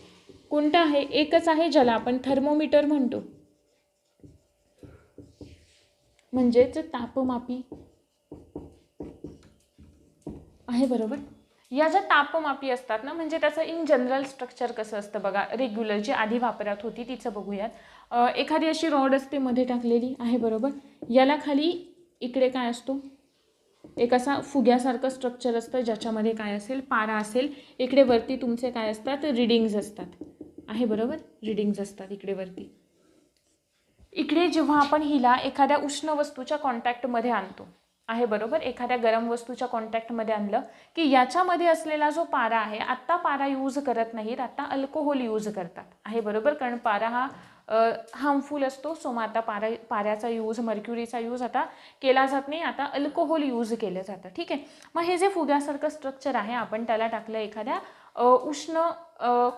कोणतं आहे, एकच आहे ज्याला आपण थर्मोमीटर म्हणतो, म्हणजेच तापमापी आहे, बरोबर. या ज्या तापमापी असतात ना, म्हणजे त्याचं इन जनरल स्ट्रक्चर कसं असतं बघा, रेग्युलर जी आधी वापरात होती तिचं बघूयात. एखादी अशी रॉड असते मध्ये टाकलेली आहे, बरोबर. याला खाली इकडे काय असतो, एक असा फुग्यासारखं स्ट्रक्चर असतं ज्याच्यामध्ये काय असेल, पारा असेल. इकडे वरती तुमचे काय असतात, रिडिंग्ज असतात आहे, बरोबर. रिडिंग्ज असतात इकडे वरती. इकडे जेव्हा आपण हिला एखाद्या उष्ण वस्तूच्या कॉन्टॅक्टमध्ये आणतो आहे, बरोबर, एखाद्या गरम वस्तूच्या कॉन्टॅक्टमध्ये आणलं की याच्यामध्ये असलेला जो पारा आहे, आत्ता पारा यूज करत नाहीत, आता अल्कोहोल यूज करतात आहे, बरोबर. कारण पारा हा हार्मफुल असतो, सो मग आता पाऱ्याचा यूज, मर्क्युरीचा यूज आता केला जात नाही, आता अल्कोहोल यूज केलं जातं. ठीक आहे, मग हे जे फुग्यासारखं स्ट्रक्चर आहे आपण त्याला टाकलं एखाद्या उष्ण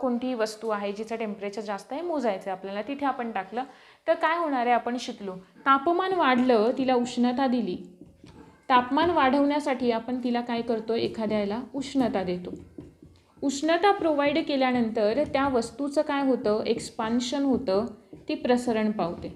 कोणतीही वस्तू आहे जिचं टेम्परेचर जास्त आहे, मोजायचं आहे आपल्याला, तिथे आपण टाकलं तर काय होणार आहे, आपण शिकलो तापमान वाढलं, तिला उष्णता दिली. तापमान वाढवण्यासाठी आपण तिला काय करतो, एखाद्याला उष्णता देतो. उष्णता प्रोव्हाइड केल्यानंतर त्या वस्तूचं काय होतं, एक्सपान्शन होतं, ती प्रसरण पावते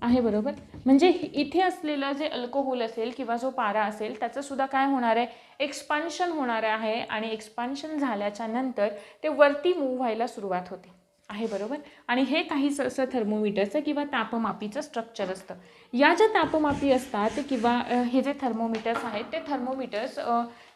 आहे, बरोबर. म्हणजे इथे असलेलं जे अल्कोहोल असेल किंवा जो पारा असेल त्याचं सुद्धा काय होणार आहे, एक्सपान्शन होणार आहे. आणि एक्सपान्शन झाल्याच्या नंतर ते वरती मूव्ह व्हायला सुरुवात होते आहे, बरोबर. आणि हे काहीच असं थर्मोमीटरचं किंवा तापमापीचं स्ट्रक्चर असतं. या ज्या तापमापी असतात किंवा हे जे थर्मोमीटर्स आहेत ते थर्मोमीटर्स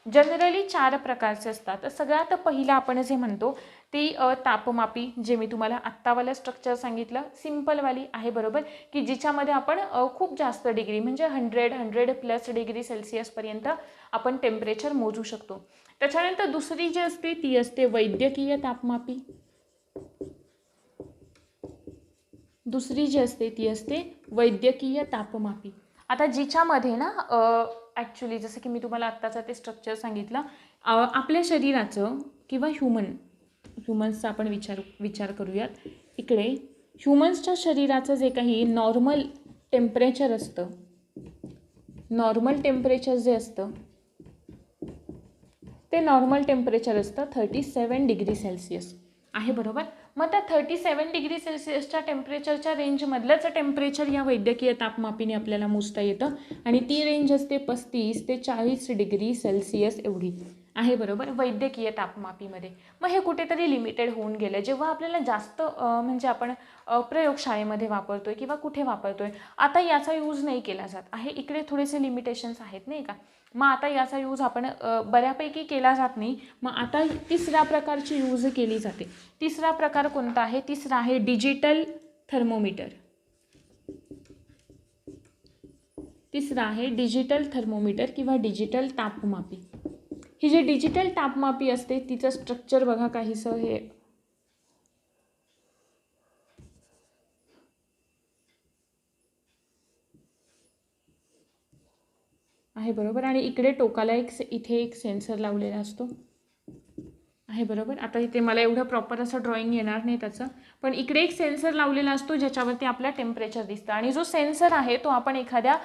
जनरली 4 प्रकारचे असतात. सगळ्यात पहिलं आपण जे म्हणतो ती तापमापी, जे मी तुम्हाला आत्तावालं स्ट्रक्चर सांगितलं, सिम्पलवाली आहे, बरोबर, की जिच्यामध्ये आपण खूप जास्त डिग्री म्हणजे 100+ डिग्री सेल्सिअसपर्यंत आपण टेम्परेचर मोजू शकतो. त्याच्यानंतर दुसरी जी असते ती असते वैद्यकीय तापमापी. दुसरी जी असते ती असते वैद्यकीय तापमापी. आता जिच्यामध्ये ना ॲक्च्युली जसं की मी तुम्हाला आत्ताचं ते स्ट्रक्चर सांगितलं, आपल्या शरीराचं किंवा ह्युमन्सचा आपण विचार करूयात. इकडे ह्युमन्सच्या शरीराचं जे काही नॉर्मल टेम्परेचर असतं, नॉर्मल टेम्परेचर जे असतं ते नॉर्मल टेम्परेचर असतं 37 डिग्री सेल्सिअस आहे, बरोबर. मग त्या 37 डिग्री सेल्सिअसच्या टेम्परेचरच्या रेंजमधलंच टेम्परेचर या वैद्यकीय तापमापीने आपल्याला मोजता येतं आणि ती रेंज असते 35 ते 40 डिग्री सेल्सिअस एवढी आहे, बरोबर, वैद्यकीय तापमापीमध्ये. मग हे कुठेतरी लिमिटेड होऊन गेलं. जेव्हा आपल्याला जास्त म्हणजे आपण प्रयोगशाळेमध्ये वापरतोय किंवा कुठे वापरतोय, आता याचा यूज नाही केला जात आहे. इकडे थोडेसे लिमिटेशन्स आहेत नाही का. मग आता याचा यूज आपण बऱ्यापैकी केला जात नाही. मग आता तिसऱ्या प्रकारची यूज केली जाते. तिसरा प्रकार कोणता आहे? तिसरा आहे डिजिटल थर्मोमीटर. तिसरा आहे डिजिटल थर्मोमीटर किंवा डिजिटल तापमापी. ही जी डिजिटल तापमापी असते तिचं स्ट्रक्चर बघा काहीसं हे आहे, बरोबर. आणि इकडे टोकाला इथे एक सेन्सर लावलेला असतो आहे, बरोबर. आता इथे मला एवढं प्रॉपर असं ड्रॉइंग येणार नाही त्याचं, पण इकडे एक सेन्सर लावलेला असतो ज्याच्यावरती आपला टेम्परेचर दिसतं. आणि जो सेन्सर आहे तो आपण एखाद्या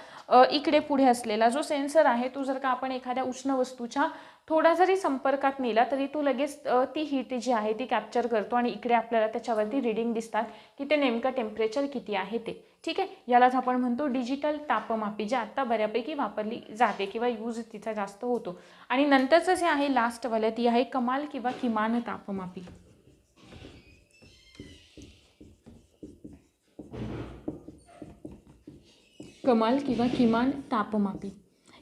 इकडे पुढे असलेला जो सेन्सर आहे तो जर का आपण एखाद्या उष्ण वस्तूच्या थोडा जरी संपर्कात नेला तरी तो लगेच ती हीट जी आहे ती कॅप्चर करतो आणि इकडे आपल्याला त्याच्यावरती रीडिंग दिसतात की ते नेमकं टेम्परेचर किती आहे ते. ठीक आहे, यालाच आपण म्हणतो डिजिटल तापमापी, जी आत्ता बऱ्यापैकी वापरली जाते किंवा यूज तिचा जास्त होतो. आणि नंतरचं जे आहे लास्टवालं ती आहे कमाल किंवा किमान तापमापी. कमाल किंवा किमान तापमापी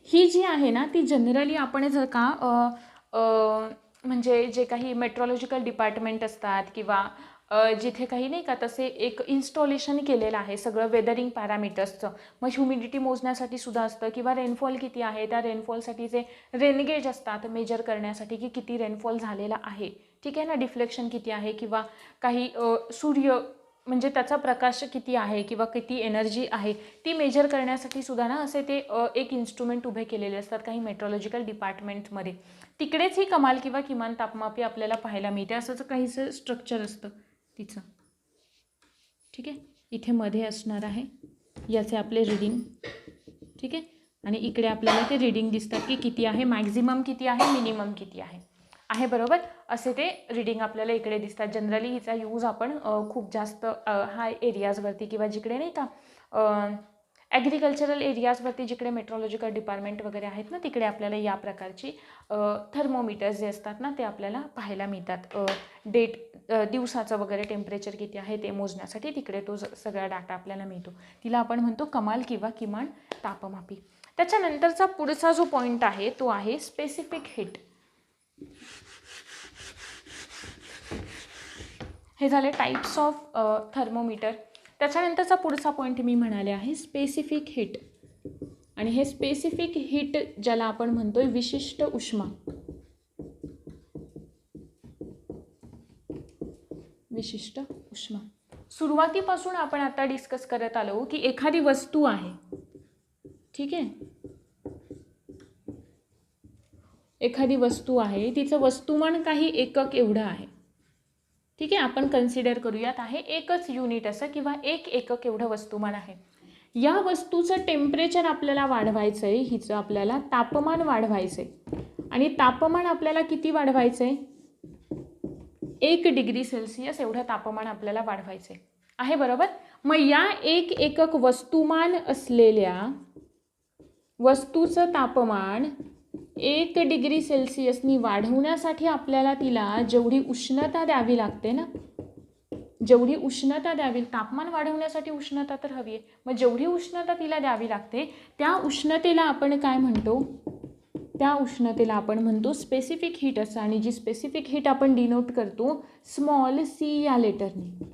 ही जी आहे ना ती जनरली आपण जर का म्हणजे जे काही मेट्रोलॉजिकल डिपार्टमेंट असतात किंवा जिथे काही नाही का तसे एक इन्स्टॉलेशन केलेलं आहे सगळं वेदरिंग पॅरामीटर्सचं. मग ह्युमिडिटी मोजण्यासाठी सुद्धा असतं किंवा रेनफॉल किती आहे, त्या रेनफॉलसाठी जे रेनगेज असतात मेजर करण्यासाठी की किती रेनफॉल झालेला आहे, ठीक आहे ना, डिफ्लेक्शन किती आहे किंवा काही सूर्य म्हणजे त्याचा प्रकाश किती आहे किंवा किती एनर्जी आहे ती मेजर करण्यासाठी सुद्धा ना असे ते एक इन्स्ट्रुमेंट उभे केलेले असतात काही मेट्रोलॉजिकल डिपार्टमेंटमध्ये. तिकडेच ही कमाल किंवा किमान तापमापी आपल्याला पाहायला मिळते. असंच काहीसं स्ट्रक्चर असतं तिचं. ठीक आहे, इथे मध्ये असणार आहे याचे आपले रीडिंग. ठीक आहे, आणि इकडे आपल्याला ते रीडिंग दिसतात की किती आहे, मॅक्झिमम किती आहे, मिनिमम किती आहे, बरोबर. असे ते रीडिंग आपल्याला इकडे दिसतात. जनरली हिचा यूज आपण खूप जास्त हाय एरियाजवरती किंवा जिकडे नाही का ॲग्रिकल्चरल एरियाजवरती जिकडे मेट्रोलॉजिकल डिपार्टमेंट वगैरे आहेत ना तिकडे आपल्याला या प्रकारची थर्मोमीटर्स जे असतात ना ते आपल्याला पाहायला मिळतात. दिवसाचं वगैरे टेम्परेचर किती आहे ते मोजण्यासाठी तिकडे तो सगळा डाटा आपल्याला मिळतो. तिला आपण म्हणतो कमाल किंवा किमान तापमापी. त्याच्यानंतरचा पुढचा जो पॉईंट आहे तो आहे स्पेसिफिक हीट. हे झाले टाईप्स ऑफ थर्मोमीटर. त्याच्यानंतरचा पुढचा पॉईंट मी म्हणाले आहे स्पेसिफिक हीट. आणि हे स्पेसिफिक हीट ज्याला आपण म्हणतोय विशिष्ट उष्मा. विशिष्ट उष्मा. सुरुवातीपासून आपण आता डिस्कस करत आलो की एखादी वस्तू आहे, ठीक आहे, एखादी वस्तू आहे तिचं वस्तुमान काही एकक एवढं आहे. ठीक आहे, आपण कन्सिडर करूयात आहे एकच युनिट असं किंवा एक एकक एवढं वस्तुमान आहे. या वस्तूचं टेम्परेचर आपल्याला वाढवायचं आहे, हिचं आपल्याला तापमान वाढवायचं आहे. आणि तापमान आपल्याला किती वाढवायचं आहे? 1 डिग्री सेल्सिअस एवढं तापमान आपल्याला वाढवायचं आहे, बरोबर. मग या एक एकक वस्तुमान असलेल्या वस्तूचं तापमान 1 डिग्री सेल्सिअसनी वाढवण्यासाठी आपल्याला तिला जेवढी उष्णता द्यावी लागते ना, जेवढी उष्णता द्यावी, तापमान वाढवण्यासाठी उष्णता तर हवी आहे, मग जेवढी उष्णता तिला द्यावी लागते त्या उष्णतेला आपण काय म्हणतो? त्या उष्णतेला आपण म्हणतो स्पेसिफिक हीट असं. आणि जी स्पेसिफिक हीट आपण डिनोट करतो स्मॉल सी या लेटरने,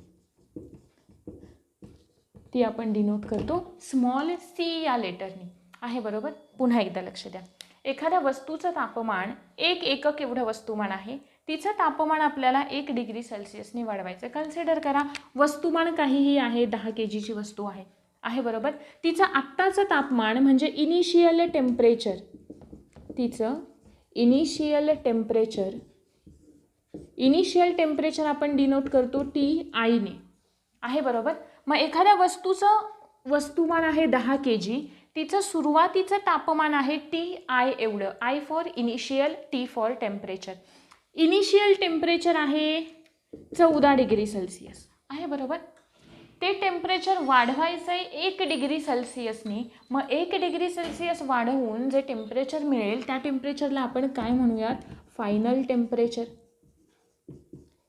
ती आपण डिनोट करतो स्मॉल सी या लेटरने आहे, बरोबर. पुन्हा एकदा लक्ष द्या. एखाद्या वस्तूचं तापमान 1 एकक एवढं वस्तुमान आहे, तिचं तापमान आपल्याला 1 डिग्री सेल्सिअसने वाढवायचं. कन्सिडर करा वस्तुमान काहीही आहे, 10 kgची वस्तू आहे आहे बरोबर. तिचं आत्ताचं तापमान म्हणजे इनिशियल टेम्परेचर, तिचं इनिशियल टेम्परेचर आपण डिनोट करतो TI ने, आहे बरोबर. मग एखाद्या वस्तूचं वस्तुमान आहे 10 kg, तिचं सुरुवातीचं तापमान आहे TI एवढं, I for initial, T for temperature. Initial temperature आहे 14 डिग्री सेल्सिअस, आहे बरोबर. ते टेम्परेचर वाढवायचं आहे 1 डिग्री सेल्सिअसनी. मग 1 डिग्री सेल्सिअस वाढवून जे टेम्परेचर मिळेल त्या टेम्परेचरला आपण काय म्हणूयात, फायनल टेम्परेचर.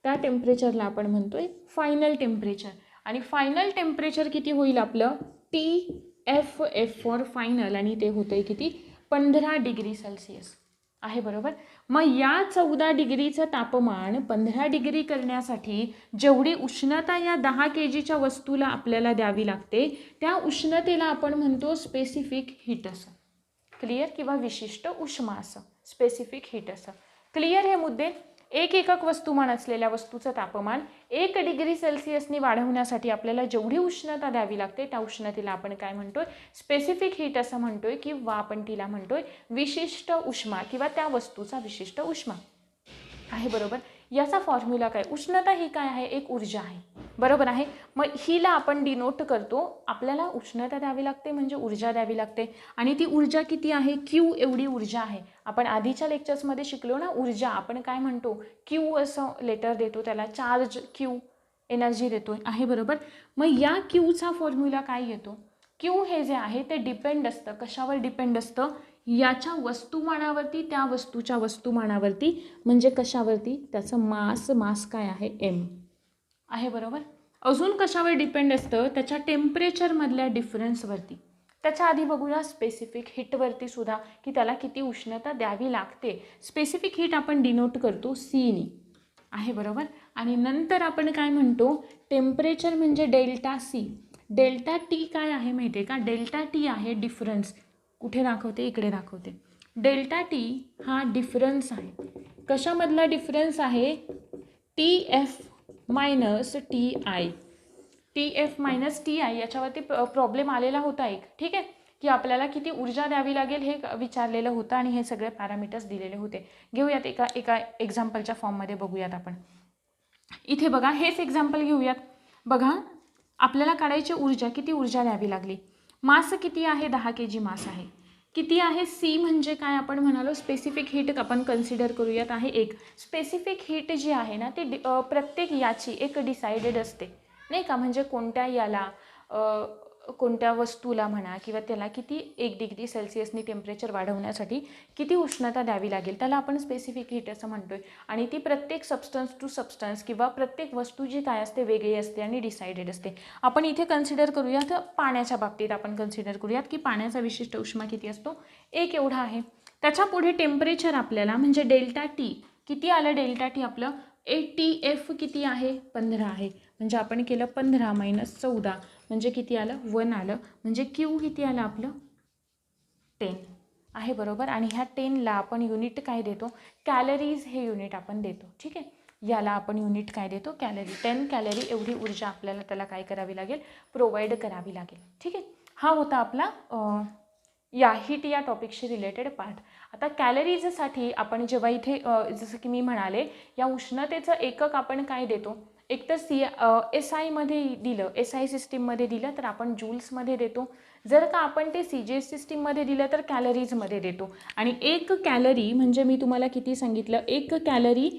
त्या टेम्परेचरला आपण म्हणतोय फायनल टेम्परेचर. आणि फायनल टेम्परेचर किती होईल आपलं, TF फॉर फायनल, आणि ते होतंय किती, 15 डिग्री सेल्सिअस, आहे बरोबर. मग या 14 डिग्रीचं तापमान 15 डिग्री करण्यासाठी जेवढी उष्णता या 10 kgच्या वस्तूला आपल्याला द्यावी लागते त्या उष्णतेला आपण म्हणतो स्पेसिफिक हीट असं. क्लिअर, किंवा विशिष्ट उष्मा असं, स्पेसिफिक हीट असं. क्लिअर हे मुद्दे. एक एकक वस्तुमान असलेल्या वस्तूचं तापमान 1 डिग्री सेल्सिअसनी वाढवण्यासाठी आपल्याला जेवढी उष्णता द्यावी लागते त्या उष्णतेला आपण काय म्हणतोय, स्पेसिफिक हीट असं म्हणतोय, किंवा आपण तिला म्हणतोय विशिष्ट उष्मा, किंवा त्या वस्तूचा विशिष्ट उष्मा, आहे बरोबर. याचा फॉर्म्युला काय, उष्णता ही काय आहे, एक ऊर्जा आहे, बरोबर आहे. मग हिला आपण डिनोट करतो, आपल्याला उष्णता द्यावी लागते म्हणजे ऊर्जा द्यावी लागते, आणि ती ऊर्जा किती आहे, Q एवढी ऊर्जा आहे. आपण आधीच्या लेक्चर्समध्ये शिकलो ना, ऊर्जा आपण काय म्हणतो, Q असं लेटर देतो, त्याला चार्ज Q, एनर्जी देतो, आहे बरोबर. मग या Qचा फॉर्म्युला काय येतो, Q हे जे आहे ते डिपेंड असतं, कशावर डिपेंड असतं, याच्या वस्तुमानावरती, त्या वस्तूच्या वस्तुमानावरती, म्हणजे कशावरती, त्याचं मास काय आहे, M, आहे बरोबर. अजून कशावर डिपेंड असतं, त्याच्या टेम्परेचरमधल्या डिफरन्सवरती. त्याच्या आधी बघूया स्पेसिफिक हीटवरती सुद्धा, की त्याला किती उष्णता द्यावी लागते. स्पेसिफिक हीट आपण डिनोट करतो Cनी, आहे बरोबर. आणि नंतर आपण काय म्हणतो, टेम्परेचर म्हणजे डेल्टा C. डेल्टा T काय आहे माहिती आहे का, डेल्टा T आहे डिफरन्स. कुठे दाखवते, इकडे दाखवते. डेल्टा T हा डिफरन्स आहे. कशामधला डिफरन्स आहे, TF minus TI. TF minus TI याच्यावरती प्रॉब्लेम आलेला होता एक, ठीक आहे, की आपल्याला किती ऊर्जा द्यावी लागेल हे विचारलेलं होतं, आणि हे सगळे पॅरामीटर्स दिलेले होते. घेऊयात एका एक्झाम्पलच्या फॉर्ममध्ये बघूयात आपण. इथे बघा, हेच एक्झाम्पल घेऊयात. बघा, आपल्याला काढायची ऊर्जा, किती ऊर्जा द्यावी लागली. मास किती आहे, 10 kg मास आहे. किती आहे, C म्हणजे काय आपण म्हणालो, स्पेसिफिक हीट आपण कन्सिडर करूयात आहे 1. स्पेसिफिक हीट जी आहे ना ती प्रत्येक याची एक डिसाइडेड असते, नाही का. म्हणजे कोणत्या याला, कोणत्या वस्तूला म्हणा, किंवा त्याला किती 1 डिग्री सेल्सिअसनी टेम्परेचर वाढवण्यासाठी किती उष्णता द्यावी लागेल, त्याला आपण स्पेसिफिक हीट असं म्हणतोय. आणि ती प्रत्येक सबस्टन्स टू सबस्टन्स किंवा प्रत्येक वस्तू जी काय असते वेगळी असते आणि डिसाइडेड असते. आपण इथे कन्सिडर करूयात, पाण्याच्या बाबतीत आपण कन्सिडर करूयात की पाण्याचा विशिष्ट उष्मा किती असतो, 1 एवढा आहे. त्याच्या पुढे टेम्परेचर आपल्याला म्हणजे डेल्टा T किती आलं, डेल्टा T आपलं TF किती आहे, 15 आहे. म्हणजे आपण केलं 15 - 14 म्हणजे किती आलं, 1 आलं. म्हणजे Q किती आलं आपलं, 10, आहे बरोबर. आणि ह्या 10ला आपण युनिट काय देतो, कॅलरीज हे युनिट आपण देतो, ठीक आहे. याला आपण युनिट काय देतो, कॅलरी. 10 कॅलरी एवढी ऊर्जा आपल्याला त्याला काय करावी लागेल, प्रोव्हाइड करावी लागेल, ठीक आहे. हा होता आपला हीट या टॉपिकशी रिलेटेड पार्ट. आता कॅलरीजसाठी आपण जेव्हा इथे जसं की मी म्हणाले, या उष्णतेचं एकक आपण काय देतो, एक तर SI मध्ये दिलं, SI सिस्टीममध्ये दिलं तर आपण जूल्समध्ये देतो. जर का आपण ते CGS सिस्टीममध्ये दिलं तर कॅलरीजमध्ये देतो. आणि 1 कॅलरी म्हणजे मी तुम्हाला किती सांगितलं, 1 कॅलरी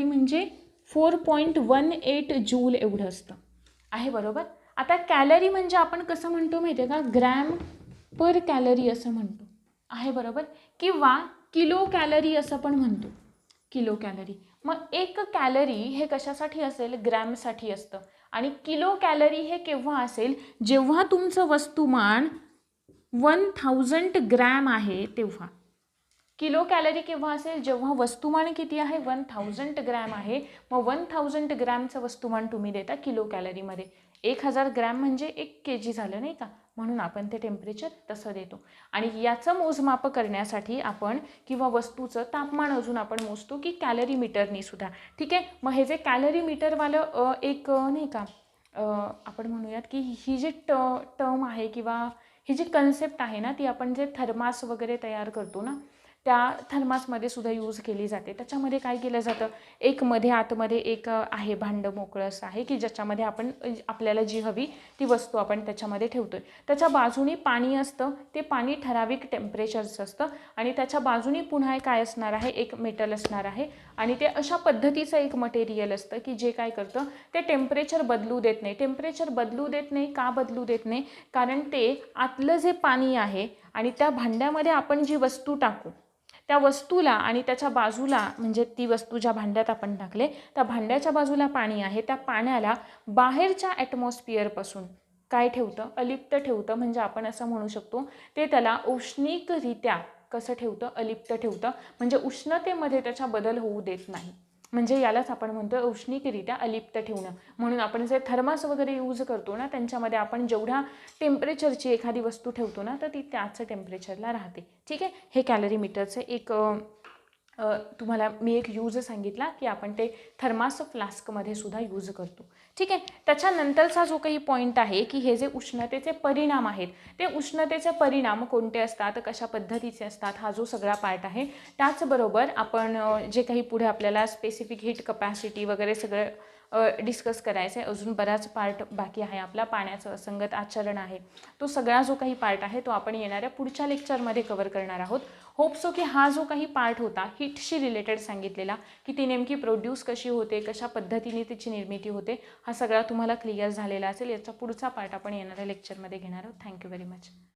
म्हणजे 4.18 जूल एवढं असतं, आहे बरोबर. आता कॅलरी म्हणजे आपण कसं म्हणतो माहिती आहे का, ग्रॅम पर कॅलरी असं म्हणतो, आहे बरोबर. किंवा किलो कॅलरी असं पण म्हणतो, किलो कॅलरी. मग 1 कॅलरी हे कशासाठी असेल, ग्रॅमसाठी असतं. आणि किलो कॅलरी हे केव्हा असेल, जेव्हा तुमचं वस्तुमान 1000 ग्रॅम आहे तेव्हा. किलो कॅलरी केव्हा असेल, जेव्हा वस्तुमान किती आहे, 1000 ग्रॅम आहे. मग 1000 ग्रॅमचं वस्तुमान तुम्ही देता किलो कॅलरीमध्ये. 1000 ग्रॅम म्हणजे 1 kg झालं, नाही का. म्हणून आपण ते टेम्परेचर तसं देतो. आणि याचं मोजमाप करण्यासाठी आपण किंवा वस्तूचं तापमान अजून आपण मोजतो की कॅलरी मीटरनी सुद्धा, ठीक आहे. मग हे जे कॅलरी मीटरवालं एक नाही का आपण म्हणूयात की ही जी टर्म आहे किंवा ही जी कन्सेप्ट आहे ना, ती आपण जे थर्मास वगैरे तयार करतो ना, त्या थर्मासमध्ये सुद्धा यूज केली जाते. त्याच्यामध्ये काय केलं जातं, एक मध्ये आतमध्ये एक आहे भांडं मोकळं असं आहे की ज्याच्यामध्ये आपण आपल्याला जी हवी ती वस्तू आपण त्याच्यामध्ये ठेवतोय. त्याच्या बाजूनी पाणी असतं, ते पाणी ठराविक टेम्परेचरचं असतं आणि त्याच्या बाजूनी पुन्हा एक काय असणार आहे, एक मेटल असणार आहे आणि ते अशा पद्धतीचं एक मटेरियल असतं की जे काय करतं, ते टेम्परेचर बदलू देत नाही. टेम्परेचर बदलू देत नाही का बदलू देत नाही, कारण ते आतलं जे पाणी आहे आणि त्या भांड्यामध्ये आपण जी वस्तू टाकू त्या वस्तूला आणि त्याच्या बाजूला, म्हणजे ती वस्तू ज्या भांड्यात आपण टाकले त्या भांड्याच्या बाजूला पाणी आहे, त्या पाण्याला बाहेरच्या ॲटमॉस्फिअरपासून काय ठेवतं, अलिप्त ठेवतं. म्हणजे आपण असं म्हणू शकतो ते त्याला औष्णिकरित्या कसं ठेवतं, अलिप्त ठेवतं. म्हणजे उष्णतेमध्ये त्याचा बदल होऊ देत नाही. म्हणजे यालाच आपण म्हणतो औष्णिकरित्या अलिप्त ठेवणं. म्हणून आपण जे थर्मास वगैरे यूज करतो ना, त्यांच्यामध्ये आपण जेवढ्या टेम्परेचरची एखादी वस्तू ठेवतो ना, तर ती त्याच टेम्परेचरला राहते. ठीक आहे. हे कॅलरी मीटरचं एक तुम्हाला मी एक यूज सांगितला की आपण ते थर्मास फ्लास्कमध्ये सुद्धा यूज करतो. ठीक आहे. त्याच्यानंतरचा जो काही पॉईंट आहे की हे जे उष्णतेचे परिणाम आहेत, ते उष्णतेचे परिणाम कोणते असतात, कशा पद्धतीचे असतात, हा जो सगळा पार्ट आहे. त्याचबरोबर आपण जे काही पुढे आपल्याला स्पेसिफिक हीट कपॅसिटी वगैरे सगळं डिस्कस करायचं आहे. अजून बराच पार्ट बाकी आहे आपला. पाण्याचं असंगत आचरण आहे, तो सगळा जो काही पार्ट आहे तो आपण येणाऱ्या पुढच्या लेक्चरमध्ये कव्हर करणार आहोत. होप सो की हा जो काही पार्ट होता हीटशी रिलेटेड सांगितलेला की ती नेमकी प्रोड्यूस कशी होते, कशा पद्धतीने तिची निर्मिती होते, हा सगळा तुम्हाला क्लिअर झालेला असेल. याचा पुढचा पार्ट आपण येणाऱ्या लेक्चरमध्ये घेणार आहोत. Thank you very much.